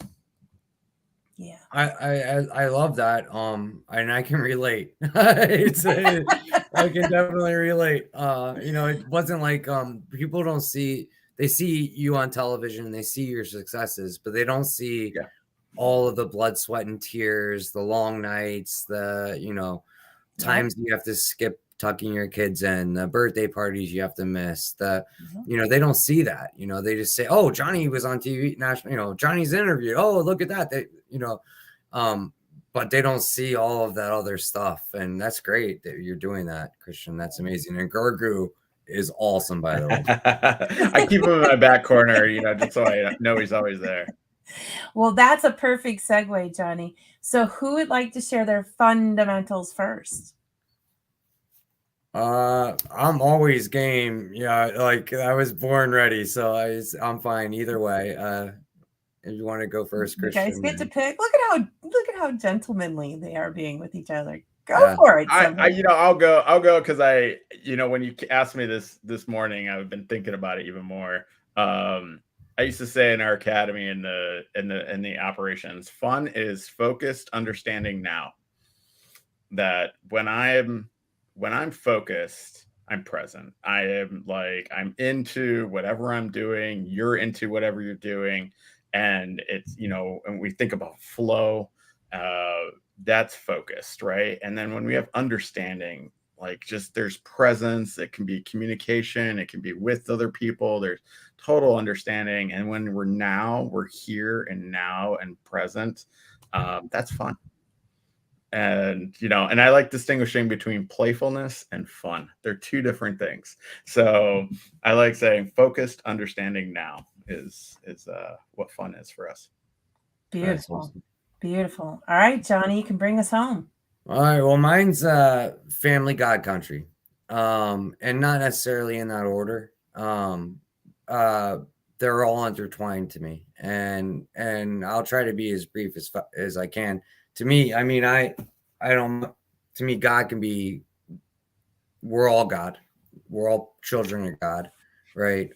Yeah. I love that. And I can relate. I can definitely relate. It wasn't like people don't see, they see you on television, they see your successes, but they don't see all of the blood, sweat, and tears, the long nights, the times you have to skip tucking your kids in, the birthday parties you have to miss, they don't see that. They just say, oh, Johnny was on TV national, Johnny's interviewed, oh, look at that. But they don't see all of that other stuff. And that's great that you're doing that, Christian. That's amazing. And Gargu is awesome, by the way. I keep him in my back corner, just so I know he's always there. Well, that's a perfect segue, Johnny. So who would like to share their fundamentals first? I'm always game. Yeah, like I was born ready, so I'm fine either way. If you want to go first, Christian. You guys get to pick. Look at how gentlemanly they are being with each other. Go for it. I'll go because when you asked me this morning, I've been thinking about it even more. I used to say in our academy in the operations, fun is focused understanding now. That when I'm focused, I'm present. I'm into whatever I'm doing. You're into whatever you're doing. And it's, and we think about flow, that's focused, right? And then when we have understanding, there's presence, it can be communication, it can be with other people, there's total understanding. And when we're here and now and present, that's fun. And, and I like distinguishing between playfulness and fun. They're two different things. So I like saying focused understanding now is what fun is for us. Beautiful. Awesome. Beautiful. All right, Johnny, you can bring us home. All right. Well, mine's family, God, country. And not necessarily in that order. They're all intertwined to me. And I'll try to be as brief as I can. To me, to me, God can be, we're all God. We're all children of God, right?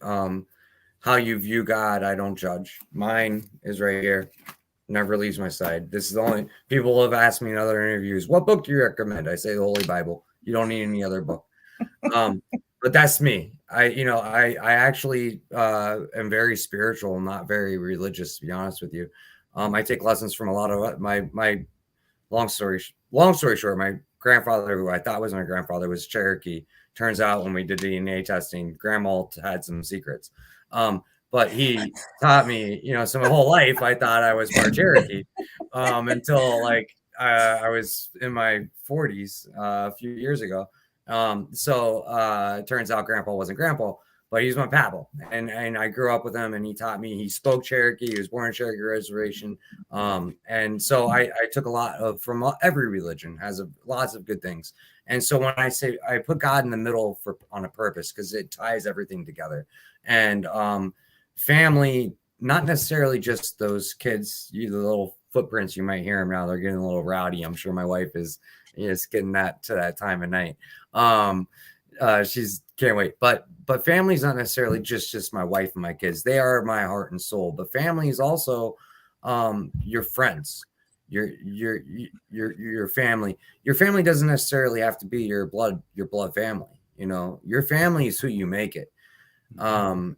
How you view God, I don't judge. Mine is right here. Never leaves my side. This is the only, people have asked me in other interviews, what book do you recommend? I say the Holy Bible. You don't need any other book. But that's me. I actually am very spiritual, not very religious, to be honest with you. I take lessons from a lot of my long story short, my grandfather, who I thought was my grandfather, was Cherokee. Turns out when we did DNA testing, grandma had some secrets. But he taught me, so my whole life I thought I was part Cherokee until I was in my 40s a few years ago. It turns out grandpa wasn't grandpa, but he's my papa. And I grew up with him, and he taught me, he spoke Cherokee. He was born on Cherokee Reservation. And so I took a lot from every religion, has lots of good things. And so when I say I put God in the middle on a purpose, because it ties everything together. And family, not necessarily just those kids, the little footprints, you might hear them now. They're getting a little rowdy. I'm sure my wife is getting that to that time of night. She's can't wait. But family's not necessarily just my wife and my kids. They are my heart and soul. But family is also your friends, your family. Your family doesn't necessarily have to be your blood family. Your family is who you make it. That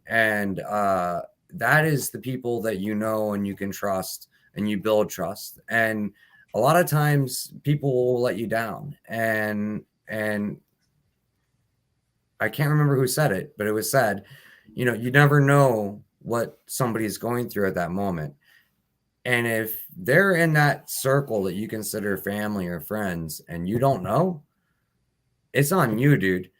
is the people that and you can trust, and you build trust. And a lot of times people will let you down. And I can't remember who said it, but it was said, you never know what somebody's going through at that moment. And if they're in that circle that you consider family or friends and you don't know, it's on you, dude.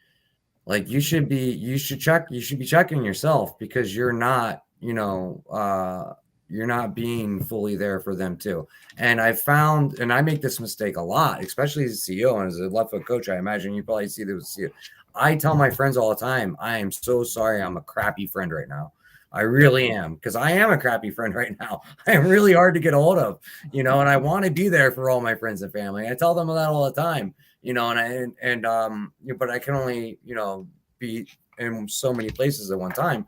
Like you should be checking yourself, because you're not, you're not being fully there for them too. And I found, and I make this mistake a lot, especially as a CEO and as a left foot coach. I imagine you probably see this. I tell my friends all the time, I am so sorry I'm a crappy friend right now. I really am, because I am a crappy friend right now. I am really hard to get a hold of, and I want to be there for all my friends and family. I tell them that all the time, but I can only, be in so many places at one time.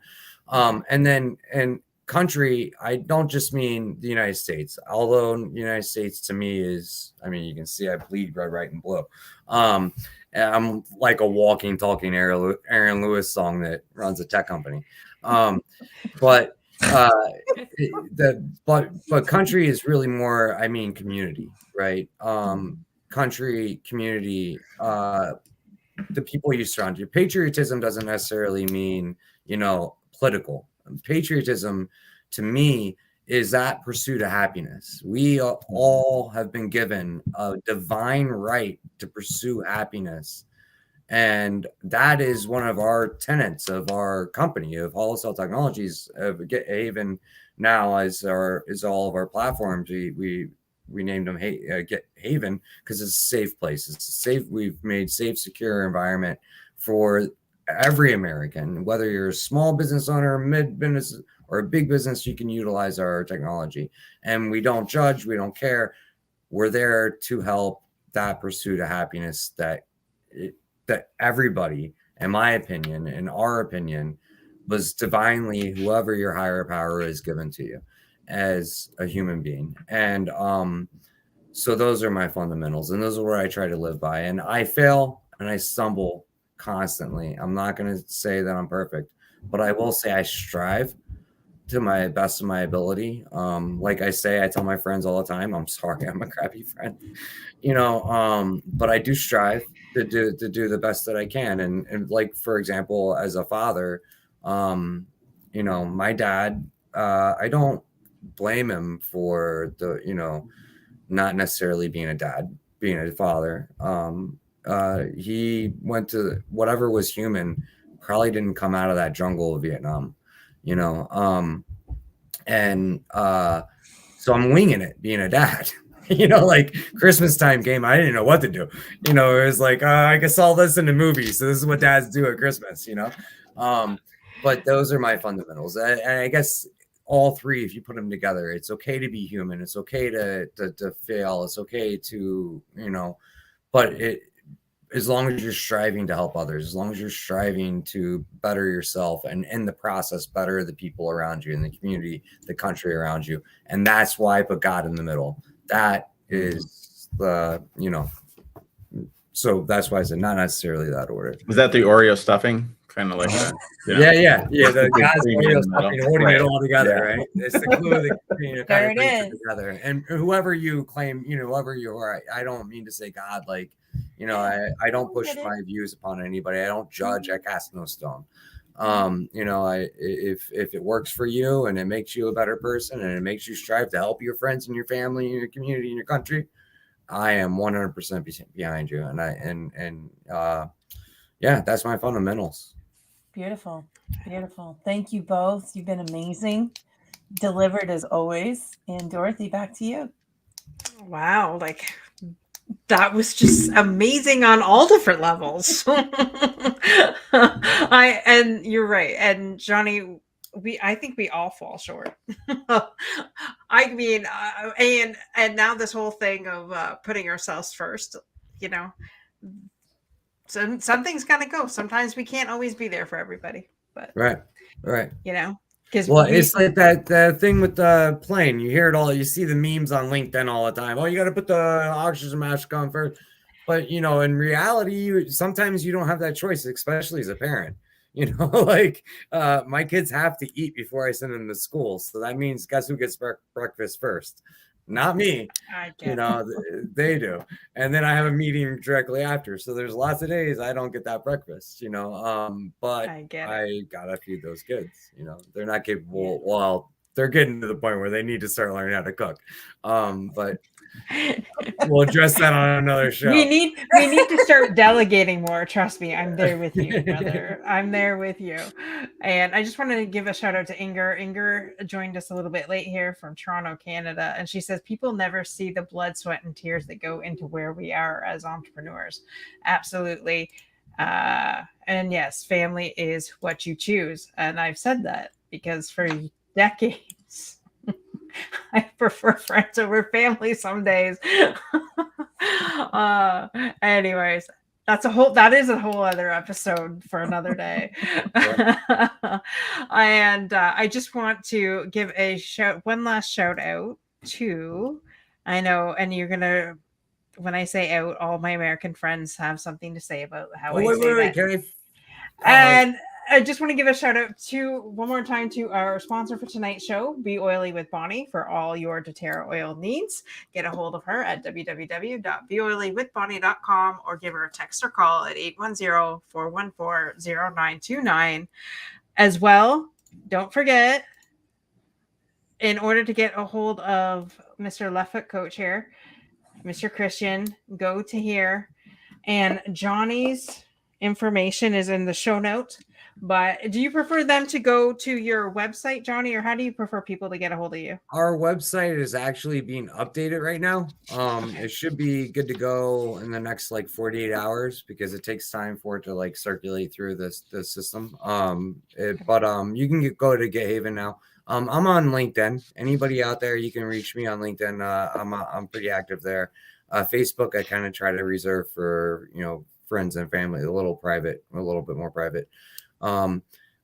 And country, I don't just mean the United States, although the United States to me is, I mean, you can see I bleed red, white, and blue. And I'm like a walking, talking Aaron Lewis song that runs a tech company. But but country is really more, I mean, community, right? Country, community, the people you surround you. Patriotism doesn't necessarily mean, political. Patriotism to me is that pursuit of happiness. We all have been given a divine right to pursue happiness. And that is one of our tenets of our company, of Holo Sail Technologies, of Get Haven. Now, as all of our platforms, we named them Get Haven because it's a safe place. It's a safe. We've made safe, secure environment for every American, whether you're a small business owner, mid business, or a big business. You can utilize our technology, and we don't judge. We don't care. We're there to help that pursuit of happiness that everybody, in my opinion, in our opinion, was divinely, whoever your higher power is, given to you as a human being. And so those are my fundamentals, and those are what I try to live by. And I fail and I stumble constantly. I'm not going to say that I'm perfect, but I will say I strive to my best of my ability. Like I say, I tell my friends all the time, I'm sorry, I'm a crappy friend, but I do strive to do the best that I can. And like, for example, as a father, my dad, I don't blame him for not necessarily being a dad, being a father. He went to whatever was human, probably didn't come out of that jungle of Vietnam, so I'm winging it being a dad. Like Christmas time came, I didn't know what to do. It was like, I guess I'll listen to movies. So this is what dads do at Christmas, but those are my fundamentals. And I guess all three, if you put them together, it's okay to be human. It's okay to fail. It's okay to, but as long as you're striving to help others, as long as you're striving to better yourself, and in the process, better the people around you, in the community, the country around you. And that's why I put God in the middle. That is so that's why I said not necessarily that order. Was that the Oreo stuffing? Kind of like that. Yeah. The God's Oreo stuffing, holding it all together, right? It's the glue that kind of brings it together. And whoever you claim, whoever you are, I don't mean to say God, like, I don't push my views upon anybody. I don't judge. I cast no stone. If it works for you and it makes you a better person and it makes you strive to help your friends and your family and your community and your country, I am 100% behind you. And that's my fundamentals. Beautiful. Thank you both. You've been amazing. Delivered as always. And Dorothy, back to you. Wow, that was just amazing on all different levels. And you're right. And Johnny, I think we all fall short. I mean, and now this whole thing of putting ourselves first, some things gotta go. Sometimes we can't always be there for everybody, but right. Because it's like that thing with the plane. You hear it all. You see the memes on LinkedIn all the time. Oh, you got to put the oxygen mask on first. But in reality, sometimes you don't have that choice, especially as a parent. My kids have to eat before I send them to school. So that means guess who gets breakfast first? Not me. They do. And then I have a meeting directly after. So there's lots of days I don't get that breakfast, but I gotta feed those kids, they're not capable. Well, they're getting to the point where they need to start learning how to cook. But we'll address that on another show. We need to start delegating more. Trust me, I'm there with you, brother. I'm there with you. And I just wanted to give a shout out to Inger. Inger joined us a little bit late here from Toronto, Canada. And she says, people never see the blood, sweat, and tears that go into where we are as entrepreneurs. Absolutely. And yes, family is what you choose. And I've said that because for decades, I prefer friends over family some days. Anyways, That is a whole other episode for another day. And I just want to give one last shout out to, I know, and you're gonna, when I say out, all my American friends have something to say about how I say that. Can And I just want to give a shout out one more time to our sponsor for tonight's show, Be Oily with Bonnie, for all your doTERRA oil needs. Get a hold of her at www.beoilywithbonnie.com or give her a text or call at 810-414-0929. As well, don't forget, in order to get a hold of Mr. Left Foot Coach here, Mr. Christian, go to here. And Johnny's information is in the show note. But do you prefer them to go to your website, Johnny, or how do you prefer people to get a hold of you? Our website is actually being updated right now. It should be good to go in the next like 48 hours because it takes time for it to like circulate through the system. But you can go to Get Haven now. I'm on LinkedIn. Anybody out there, you can reach me on LinkedIn. I'm pretty active there. Facebook, I kind of try to reserve for friends and family, a little bit more private.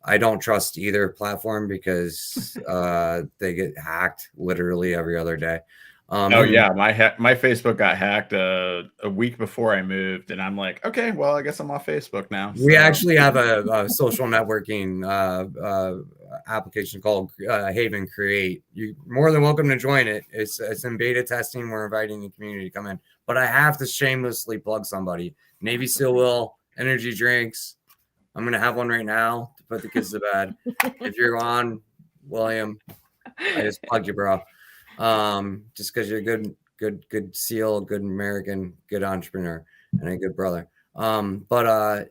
I don't trust either platform because they get hacked literally every other day. Yeah, my Facebook got hacked a week before I moved, and I'm like, okay, well, I guess I'm off Facebook now. We actually have a social networking application called Haven Create. You're more than welcome to join it. It's in beta testing. We're inviting the community to come in, but I have to shamelessly plug somebody. Navy SEAL Will, energy drinks. I'm going to have one right now to put the kids to bed. If you're on, William, I just plugged you, bro. Just because you're a good SEAL, good American, good entrepreneur, and a good brother.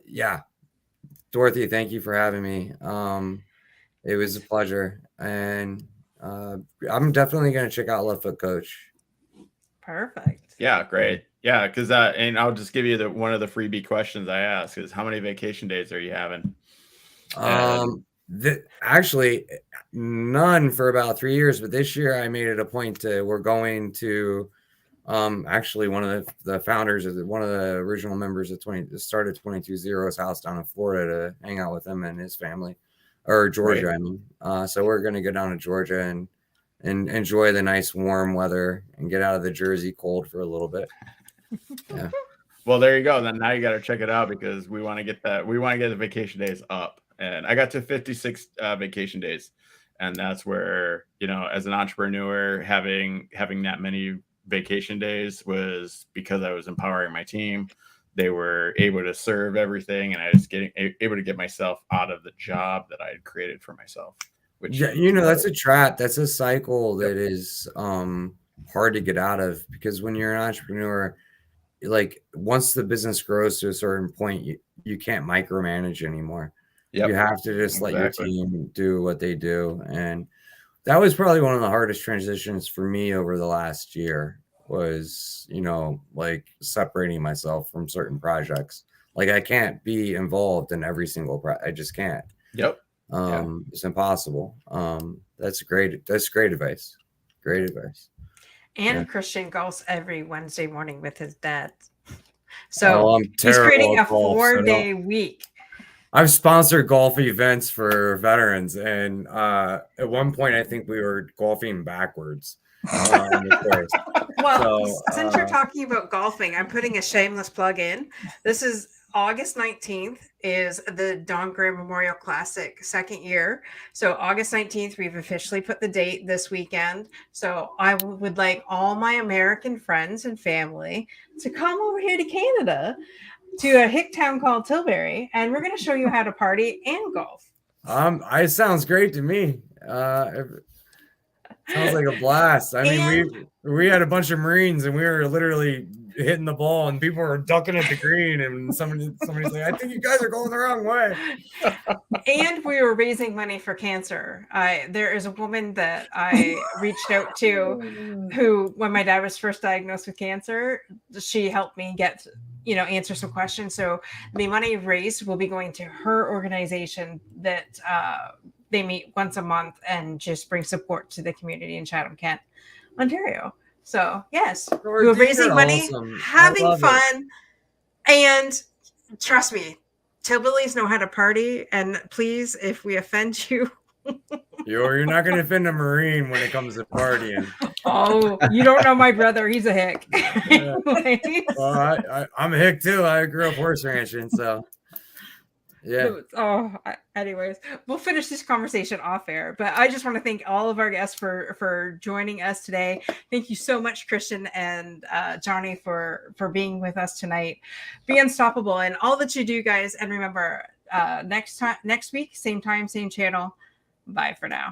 Yeah, Dorothy, thank you for having me. It was a pleasure. And I'm definitely going to check out Left Foot Coach. Perfect. Yeah, great. Yeah, because and I'll just give you one of the freebie questions I ask is how many vacation days are you having? Actually, none for about 3 years, but this year I made it a point we're going to actually one of the founders of one of the original members of started 22-Zero's house down in Florida to hang out with him and his family, or Georgia. Right. I mean, so we're going to go down to Georgia and enjoy the nice warm weather and get out of the Jersey cold for a little bit. Yeah. Well, there you go. Then now you got to check it out because we want to get the vacation days up. And I got to 56 vacation days. And that's where, as an entrepreneur, having that many vacation days was because I was empowering my team. They were able to serve everything. And I was able to get myself out of the job that I had created for myself. Which, that's a trap. That's a cycle that is hard to get out of because when you're an entrepreneur, like once the business grows to a certain point, you can't micromanage anymore. Yep. You have to just let your team do what they do. And that was probably one of the hardest transitions for me over the last year was, like separating myself from certain projects. Like I can't be involved in every single I just can't. Yep. It's impossible. That's great advice. Great advice. And Christian golfs every Wednesday morning with his dad. So he's creating a 4-day week. I've sponsored golf events for veterans. And at one point, I think we were golfing backwards. Well, since you're talking about golfing, I'm putting a shameless plug in. This is August 19th is the Don Graham Memorial Classic second year. So August 19th, we've officially put the date this weekend. So I would like all my American friends and family to come over here to Canada to a hick town called Tilbury. And we're going to show you how to party and golf. It sounds great to me. Sounds like a blast. I mean, we had a bunch of Marines and we were literally hitting the ball and people were ducking at the green and somebody's like, I think you guys are going the wrong way. And we were raising money for cancer. There is a woman that I reached out to who, when my dad was first diagnosed with cancer, she helped me get, answer some questions. So the money raised will be going to her organization that they meet once a month and just bring support to the community in Chatham-Kent, Ontario. So yes, we're raising money, having fun, and Trust me, Hillbillies know how to party. And please, if we offend you, You're not going to offend a Marine when it comes to partying. oh, you don't know my brother. He's a hick. Yeah. Well, I'm a hick too. I grew up horse ranching, so yeah. Anyways, we'll finish this conversation off air. But I just want to thank all of our guests for joining us today. Thank you so much, Christian and Johnny, for being with us tonight. Be unstoppable and all that you do, guys. And remember, next week, same time, same channel. Bye for now.